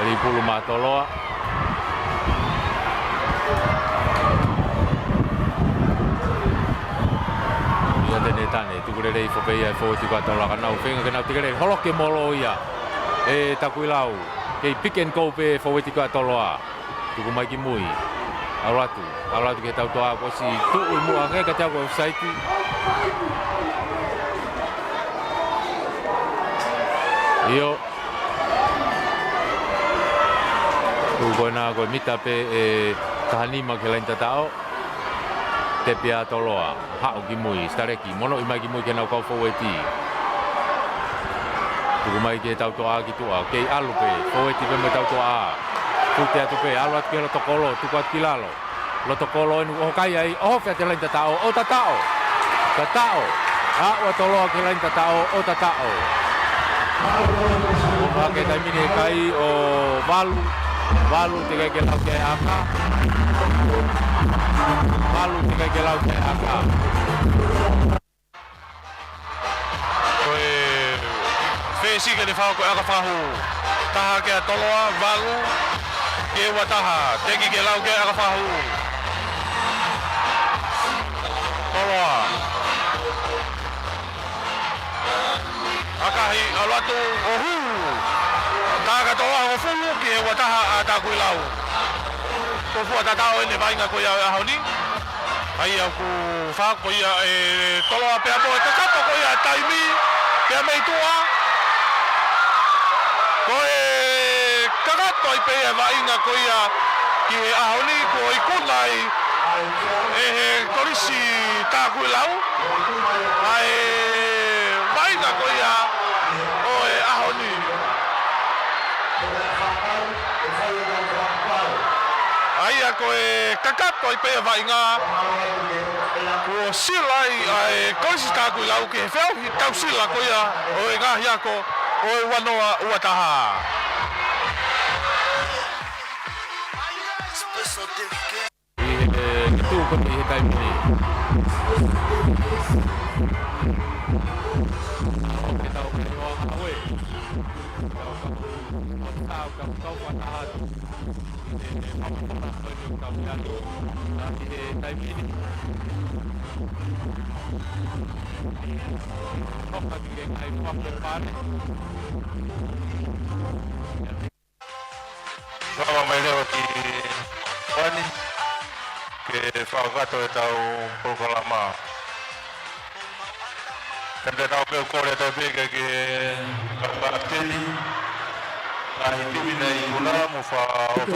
Eri pulu ma Toloa. Ia te Netane. Tukure rei whapea e whoti kua Toloa ka nau. Whenga ka nau tikere. Holoke molo ia. E Takuilau. Kei pick and go pe whaweti kua Toloa. Tuku mai ki mui. Latu ke tau toa ko si tu'u mua ngai ka tau ko saiti. Iyo. Tuku na ko mita pe kahanima ke lain tatao. Te pia Toloa. Hao ki mui. Stareki. Mono imai ki mui ke nau kau whaweti. Tuku mai ke tau toa ki tua. Kei alu pe. Whaweti pe me tau toa. Pute atu pe, alo atu ke lo tokolo, tuku atu ki lalo. Lo tokolo enu o kai ai, o fea te lain tatao, o tatao. Tatao. Ua Toloa ke lain tatao, o tatao. O hake tai mine kai o valu te kai ke lau ke aka. Valu te kai ke lau ke aka. Koe whesi ke te whao koe aka whahu. Taha ke a Toloa, valu. Ke wataha, teki ke lau ke aka whahu. Toloa. Akahi au Latu o hu. Taka Toloa o fulu ke wataha a Takuilau. Tofua tatao ene vainga ko ia ahoni. Ai au ku wha ko ia Toloa pea mo e kakapa ko ia taimi. Pea mei tua. Ko kakato i pea vainga ko ia ki he ahoni ko i kunai he korisi Takuilau. Ai vainga ko ia o e ahoni. Ai a ko kakato i pea vainga ko silai ai korisi Takuilau ki he wheo hi tau sila ko ia o e ngahi ako o e wanoa uataha. Tu ko ni kai mini. Ke tau ke o awe. Kau wataha. Kai mini. Toka ki ai whape pare. Vama mai leo ki wani ke whakakato e tau Pokalama. Kanda tau peo kore tau peke ke kaparateli. Ai timina I una mo fa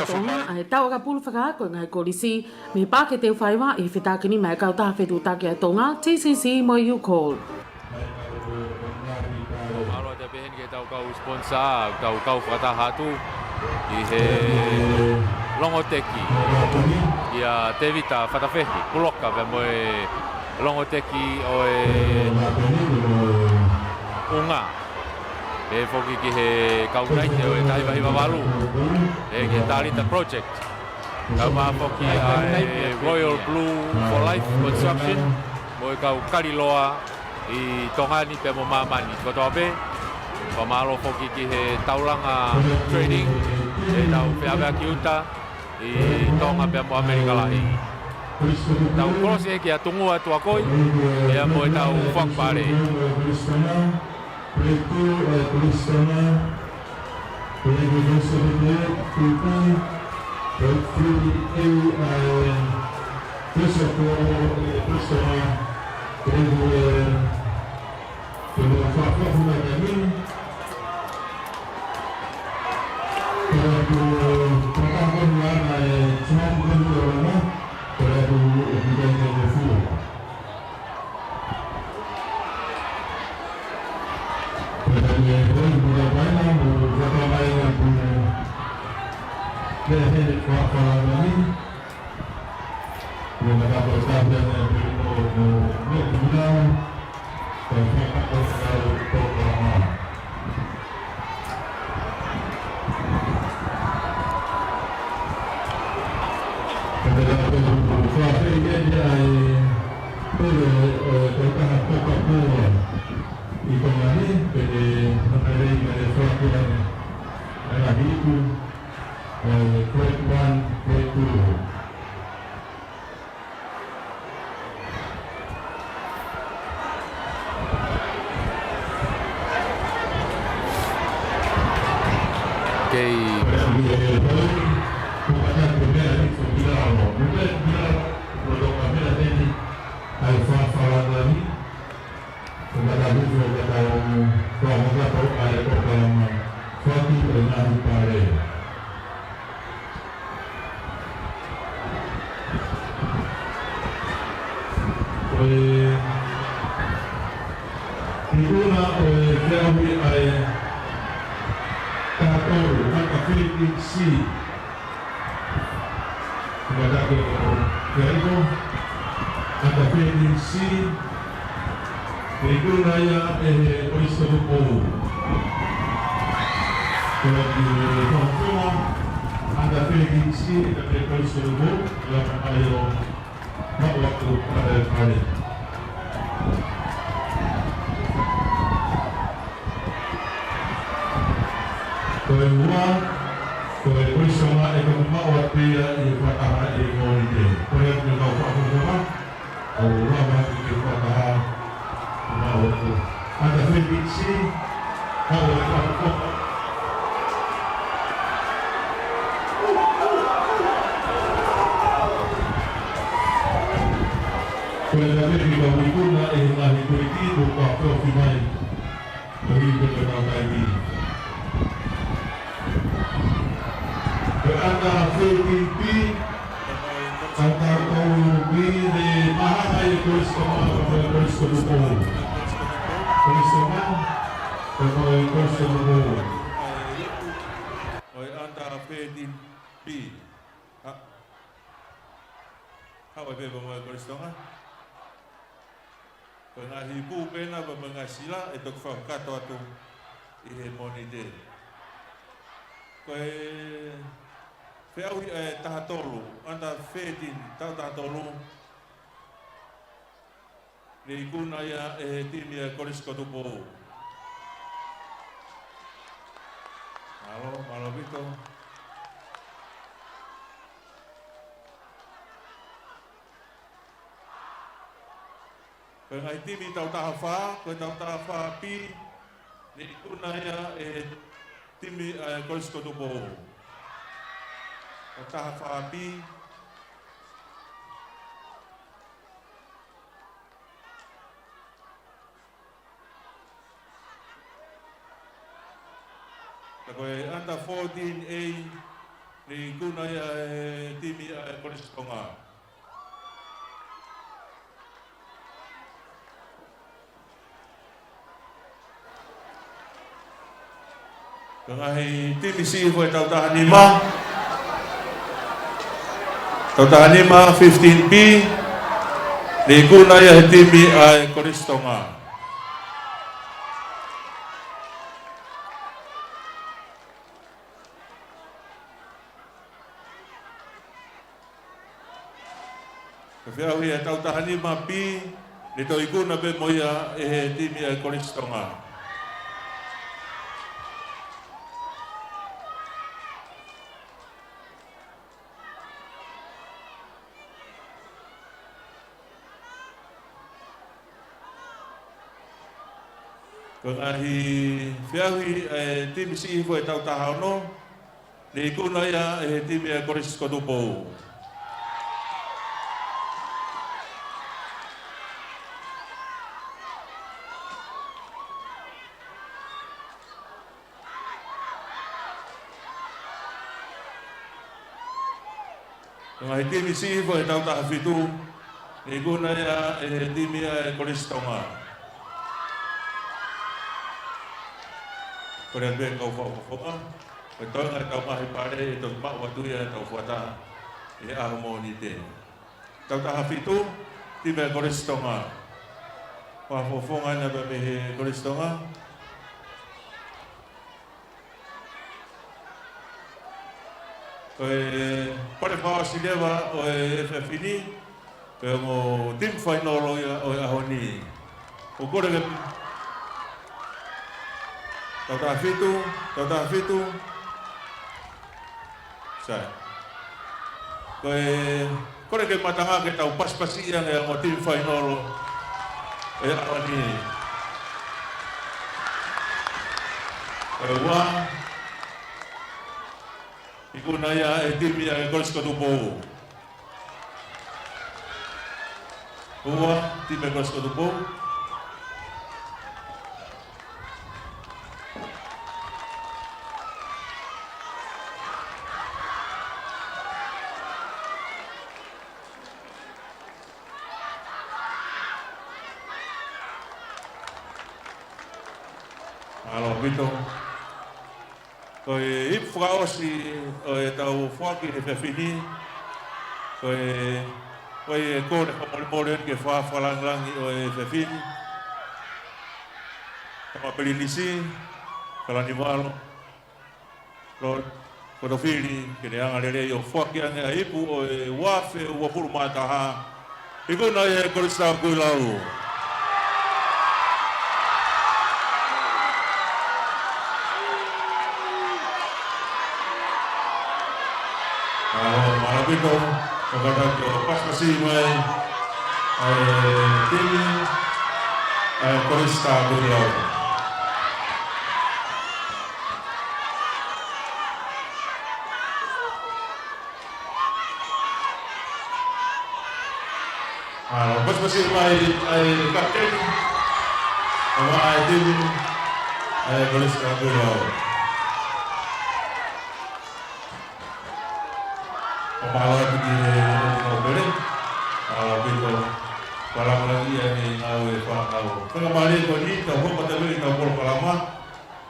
Tonga ai tau ka pulu whakaako ngai korisi me pāke Teufaiva I whitakini mai kau taha whetu take a Tonga TCC mo you call. Alo te pehen ke tau kau sponsor, kau whatahatu I he longoteki Ia te vita whatawhehi, kuloka ve moe longoteki o unga E whoki ki he kaunaite o tahiwa hiwa walu E ke Tarita Project Kau maa whoki ai Royal Blue for Life Construction Moe kau kariloa I tongani pe mo mamani kotoa pe Pamalo whoki ki he taulanga training E tau whiawea ki uta I tonga pe mo Amerika lahi Tau krosi e ki a tungua tua koi E mo e tau whakpare Preto Kristana, Prego Veselite, Tupou, Prefiro Kristana, Prego pelo Fafa na caminho, Prego trabalhar na Tongatapu, Prego o do Fulo. Tupou. Malo Vito. Pengai timi tau tahafa, ko tau tahafa pi ni kuna ya timi Kolisco Tupou. Tau tahafa pi Koe anda 14A ni kuna ya timi Kolisco Tonga. Kangahi timi si foi tau tahanima. Tau tahanima 15B ni kuna ya timi Kolisco Tonga. Kau ia tau tahani mapi ni tau ikuna be moia timi Kolisco Tonga. Kangahi fiahi timi si foi tau tahano ni ikuna ia timi Kolisco Tupou. Ngai timi si foi tau tahafitu ni kuna ya timi Kolisco Tonga. Korea ben kau foka. Betul ngai tau mahi pare itu mak waktu ya tau fuata ya harmonite. Tau tahafitu timi Kolisco Tonga. Wah fofongan na be Kolisco Tonga. Pare whaasilewa o e whawhini, koe mo tim whainolo o e ahoni. O kore ke tauta whitu, sai. Kore ke matanga ke tau paspasi ia ngea mo tim whainolo o e ahoni. Wā, iku na ia e timi ia e koris ka Tupou. Wā, timi e koris ka Tupou. Alo, bito. Koe hip whaosi o e tau whaki e whawhini. Koe e kore ka ke whawhalangangi o e whawhini. Kama perilisi, kalani walo. Koto whiri, kene anga lere o whaki ange a hipu o e wafe ua puru mataha. Iku na e kore Takuilau. Marapito, Tongatapu, pas-pasi mai, timi, korista Takuilau. Pas-pasi mai, kapten, timi, korista Takuilau. Paula pergi beri, begitu barang lagi yang ngawe faham. Kembali kini kau pada beri kau pol lama,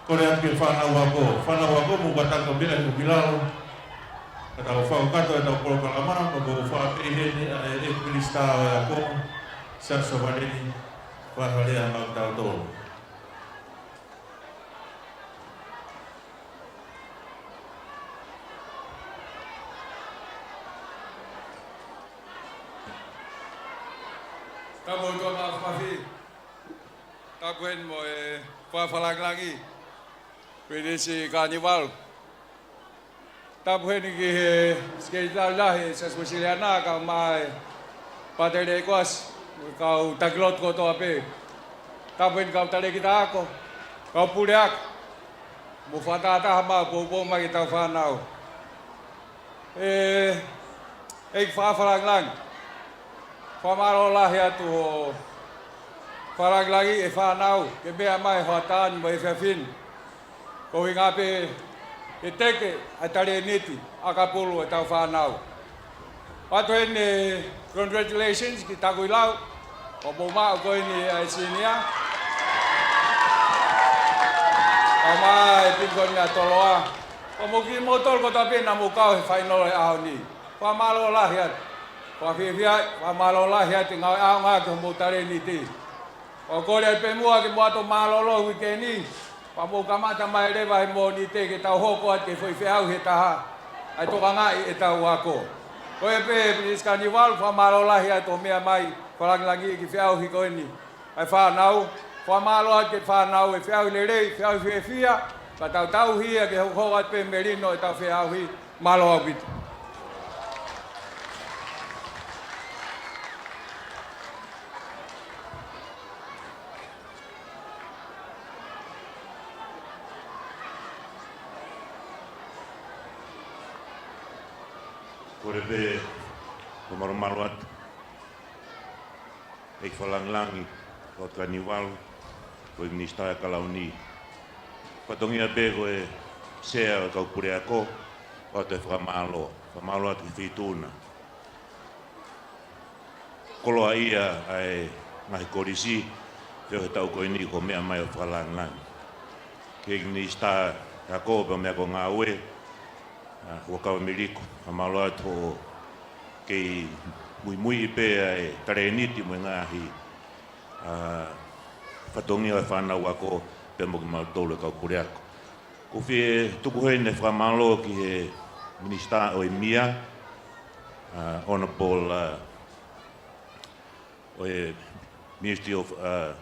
kau yang ke faham aku mubatan kembali aku bilang, kata faham kata kau pol lama, kau faham ini krista aku, sesuatu ini faham dia yang tahu tu. Tamo to ma fafi. Takuen mo e whawhalangangi. Pwede si carnival. Tapuen ki skate lahi sa Siciliana ka mai patere kos kau taglot ko to ape. Tapuen kau tale kita ako. Kau puliak. Mo fatata ma bobo ma kita fanau. Ek whawhalangangi. Whamaro lahi atu o wharanglagi e whanau, ke mea mai hoatan mo e whiawhin. Ko i ngape e teke a tare niti, a kapulu e tau whanau. Pato ene congratulations ki Takuilau, o boma o koe ni a sinia. O mai pingkon ni a Toloa. O mo ki motol ko tapi na mukau e whainolo e ahoni. Whamaro lahi atu. Whawhiwhia, whamalola hea te ngau aonga ke mo tare ni te. O kore pe mua ke mua to malolo hui ke ni. Whamu kamata mai rewa he mo ni te ke tau hoko at ke whaiwhiau he taha. Ai toka ngai e tau wako. Koe pe Prince Carnival, whamalola hea to mea mai. Wharangilangi ke whiau hi koe ni. Ai whanau, whamalo at ke whanau e whiau le rei, whiau whiawhia. Ka tau tau hia ke hoko at pe merino e tau whiau hi malo au bitu. Kore be ko maromaro atu e whalanglangi o Carnival ko i ministra kalauni patongia be ko e sea o kau pure ako o te whamalo atu ki whituna koloa ia ai ngahi korisi peo he tau ko ini ko mea mai o whalanglangi ke i ministra ako pa mea ko ngā ue Kua kawa miliku, a malo atu kei mui pēa e tareniti mo ngāhi whatongi o whanau ako pe mo ki mautolo kau kure ako. Ko whie tuku hei ne whamalo ki he Minister o Mia, Honorable Ministry of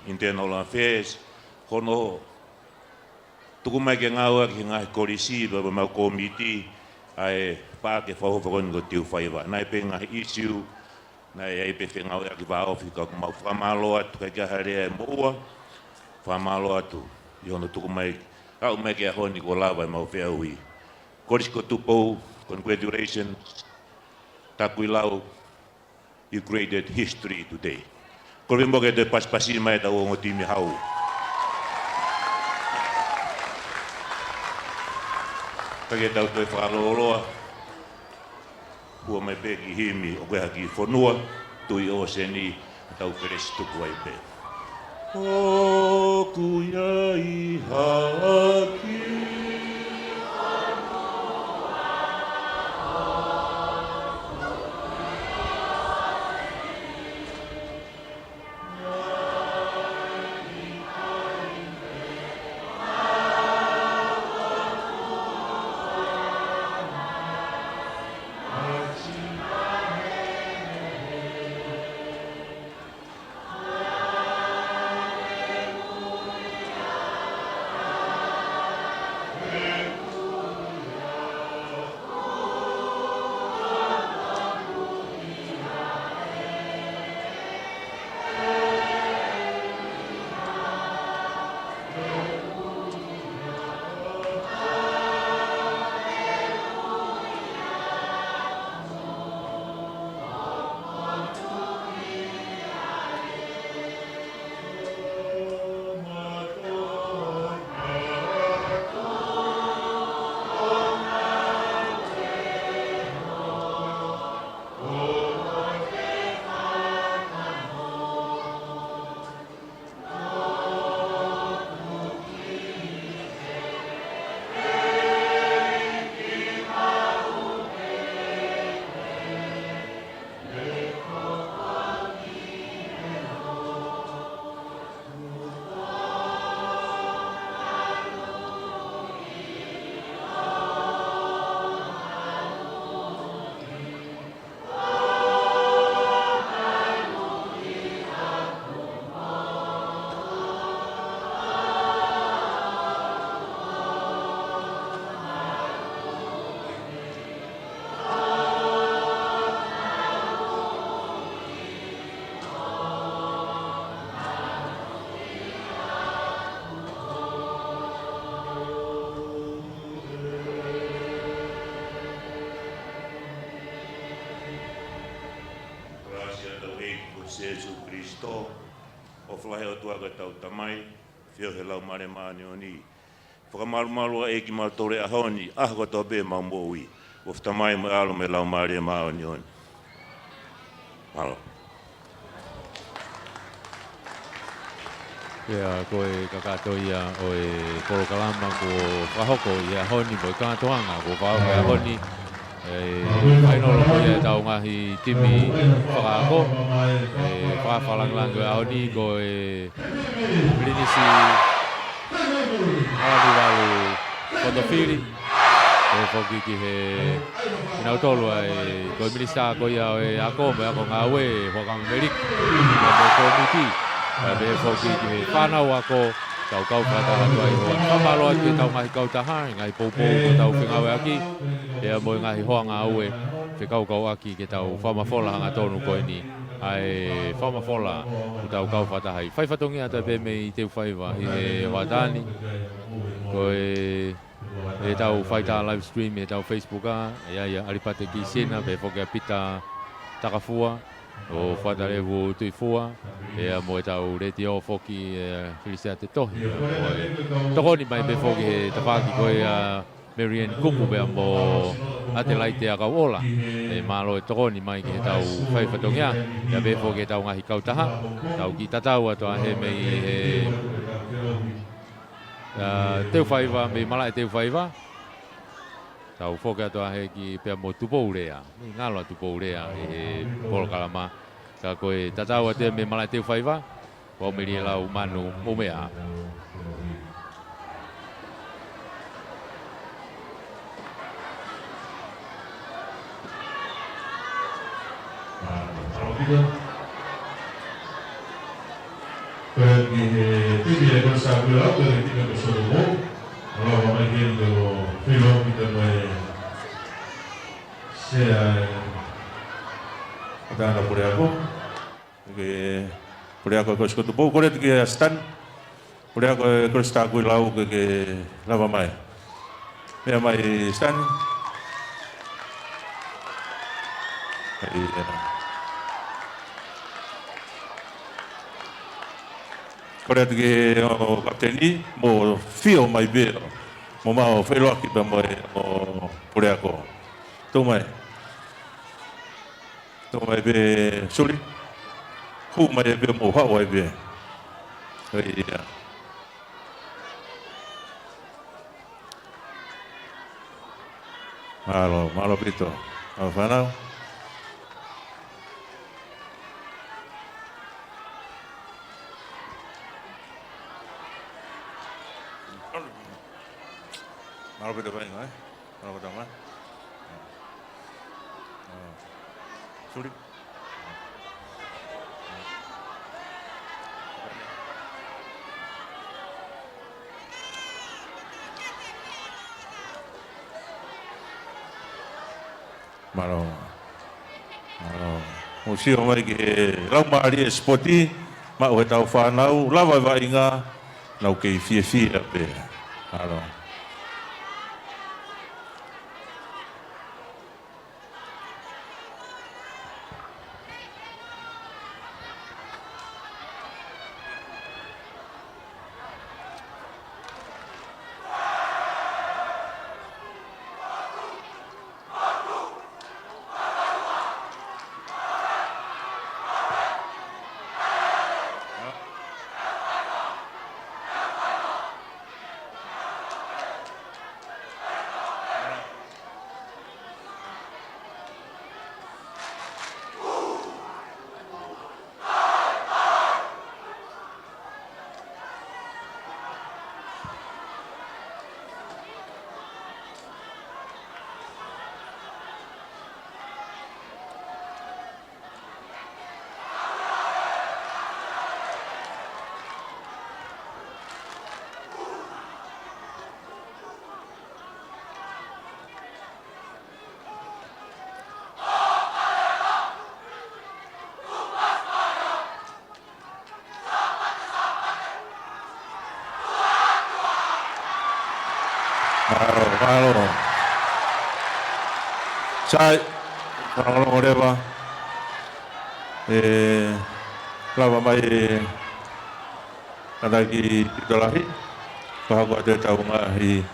Internal Affairs, kono tuku mai ke ngawa ki ngai korisi ba ma komiti ai pa ke fo fo ngo Teufaiva nai pe ngai issue nai ai pe ngawa ki ba ofi ka ma fa malo atu ka hare mo fa malo atu yo no tuku mai au mai ke honi ko lava ma fe ui korisi ko Tupou, congratulations Takuilau, you created history today. Ko mo ke de paspasi mai ta o ngoti mi hau. Pake tau toi whakaloloa, hua mai peki himi o koe haki whanua, tui o seni tau peresi tuku ai pe. O kuia i haki. Jesus Cristo o flahe o tuaga tau tamai fio he lau mare maani o ni whakamaru e ki matore a honi ahko tau be ma moui o tamai mo alo me lau mare maani o ni malo Ia koe kakato ia o e koro kalama ko whahoko ia honi mo i kātoanga ko whahoko ia honi whainolo ko ia tau ngahi timi whakaako whawhalanglango ia honi ko e Brinisi Alani walu Whakawhiri ko whoki ki he inau tolua ko e Minista ko ia o e ako mo ako ngā ue whakameriki ko mo komiti be foki ki whanau ako tau kau whataha tuai hoa whamalo atu tau ngahi kautaha ngai popo ko tau whingawe aki ea mo ngahi hoa ngā ue whikau kau aki ke tau whamawhola hanga tonu koe ni ai whamawhola ko tau kau whataha i whaiwhatongi ata pe me i Teufaiva i he watani ko e tau whaita live stream e tau Facebook a ia alipate ki sena pe foki a pita takafua o whatarewu tuifua ea mo e tau reti o foki Felicia te tohi tokoni mai me foki he tawhaki koe Marianne Kumu bea mo Adelaide a kau ola e malo e tokoni mai ki he tau whaiwhatongia ea me foki he tau ngahi kautaha tau ki tatau atoa he mei he Teufaiva me mala e Teufaiva tau foka atoa he ki pea mo Tupou rea ngalo Tupou rea e polo kalama ka koe tatau ate me mala Teufaiva ko meri lau manu mo mea Kalau kita pergi tiga ekor sapi laut dari tiga berseluruh, kalau mungkin kalau film kita saya ada anak boleh aku, boleh aku ikut Tupou, boleh tiga stand, boleh aku ikut Takuilau ke lava mai, mai stand. Kore tige o kapteni mo fio mai be mo mau felo ki ba mo pure ako to mai be suri hu mai be mo ha wai be ia malo pito afana Malo kita baik, malo kita mana? Sulit. Malo. Musio mai ke lau mari spoti, ma o tau whanau, lawa wa inga, nau kei fia pe. Malo. Malo. Sai, kalau orang apa, lama mai ada lagi kita lagi, bahawa ada tahu ngahi,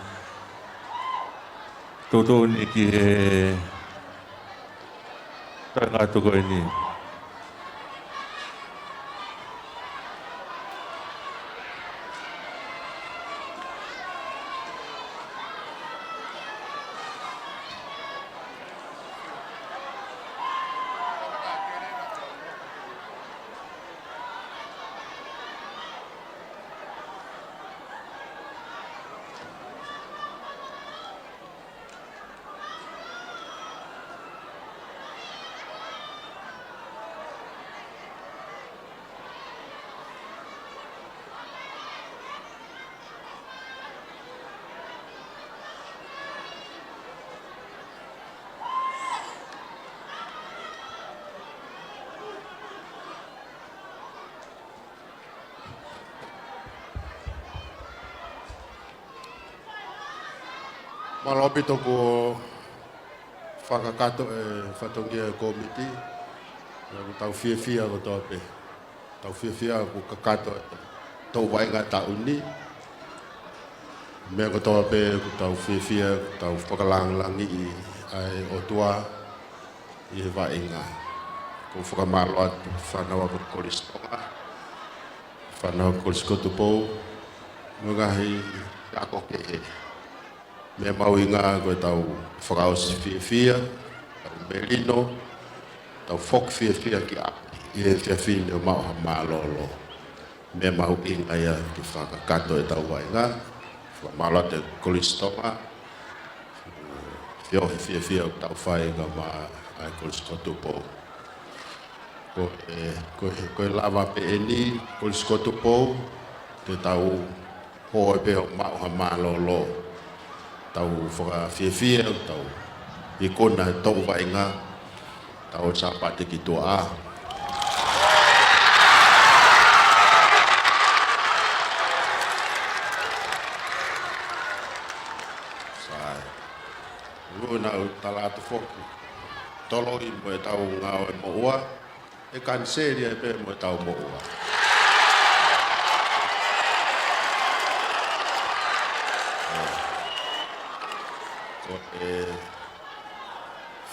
tutu ni ki tengah tu kau ini. Malopi toko whakakato whatongia komiti tau fia ko tope tau fia ko kakato tau wainga ta uni me ko tope ko tau fia tau whakalangi ai otua I wainga ko whakamalo at whanawa ko kolistonga whanawa ko kolis Tupou ngahi ako ke me mau inga ko tau whakaos fia tau melino tau fok fia ki a I fia o mau malolo me mau inga ia ki whakakato tau wainga whamalo te kolistonga fia tau whainga ma ai kolis Tupou ko lava pe eni ko sko Tupou te tau ho pe ma malolo tau whaka whiawhia tau i kona tau wainga tau sapate ki toa sai luna talata foki tolo i mo tau ngao mo ua e kanseri e pe mo tau mo ua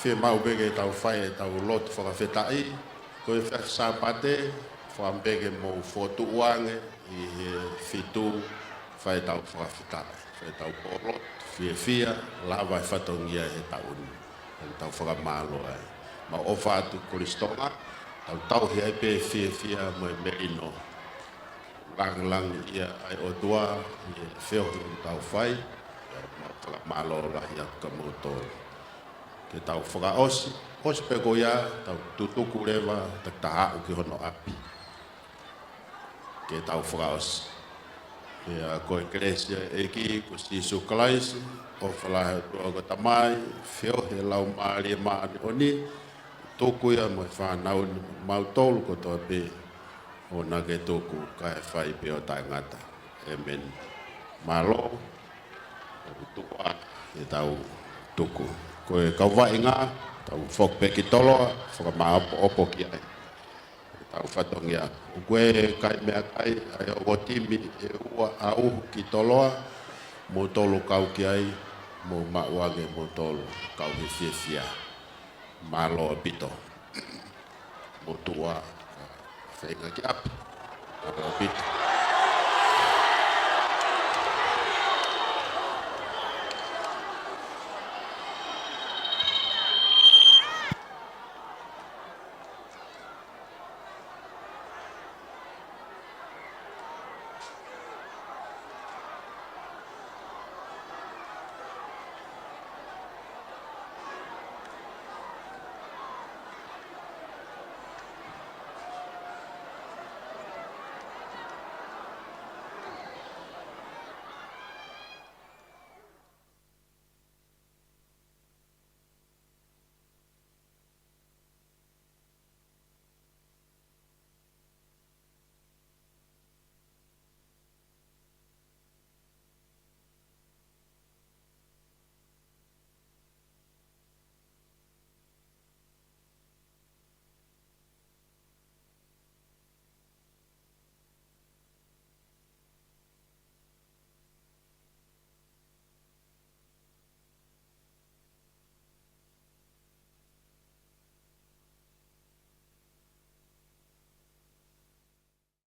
fe mau bege tau fai tau lot whakawhetai ko e whakasapate whambege mo fotu uange i fitu fai tau whakawhetai fai tau porot fia lava e whatongia e tau tau whakamalo ai ma ofa atu kolistonga tau hia e pe fia mo e merino lang ia ai o tua i feo tau fai malo lah ya kamoto ke tau whakaosi osi pe goia tau tutuku lewa tak taha ki hono api ke tau whakaosi ya ko iglesia eki ko si suklaisi o whala o tamai feo he lau maari maani oni tuku ya mo whanau mautolu ko to pe o nage tuku kai whai pe o taingata amen malo tua e tau tuku ko e kauwainga tau fok pe ki Toloa foka ma opo ki ai tau fatongia koe kai mea kai ai o timi e ua au ki Toloa mo tolu kau ki ai mo mauage mo tolu kau he fia malo pito mo tua whenga ki api pito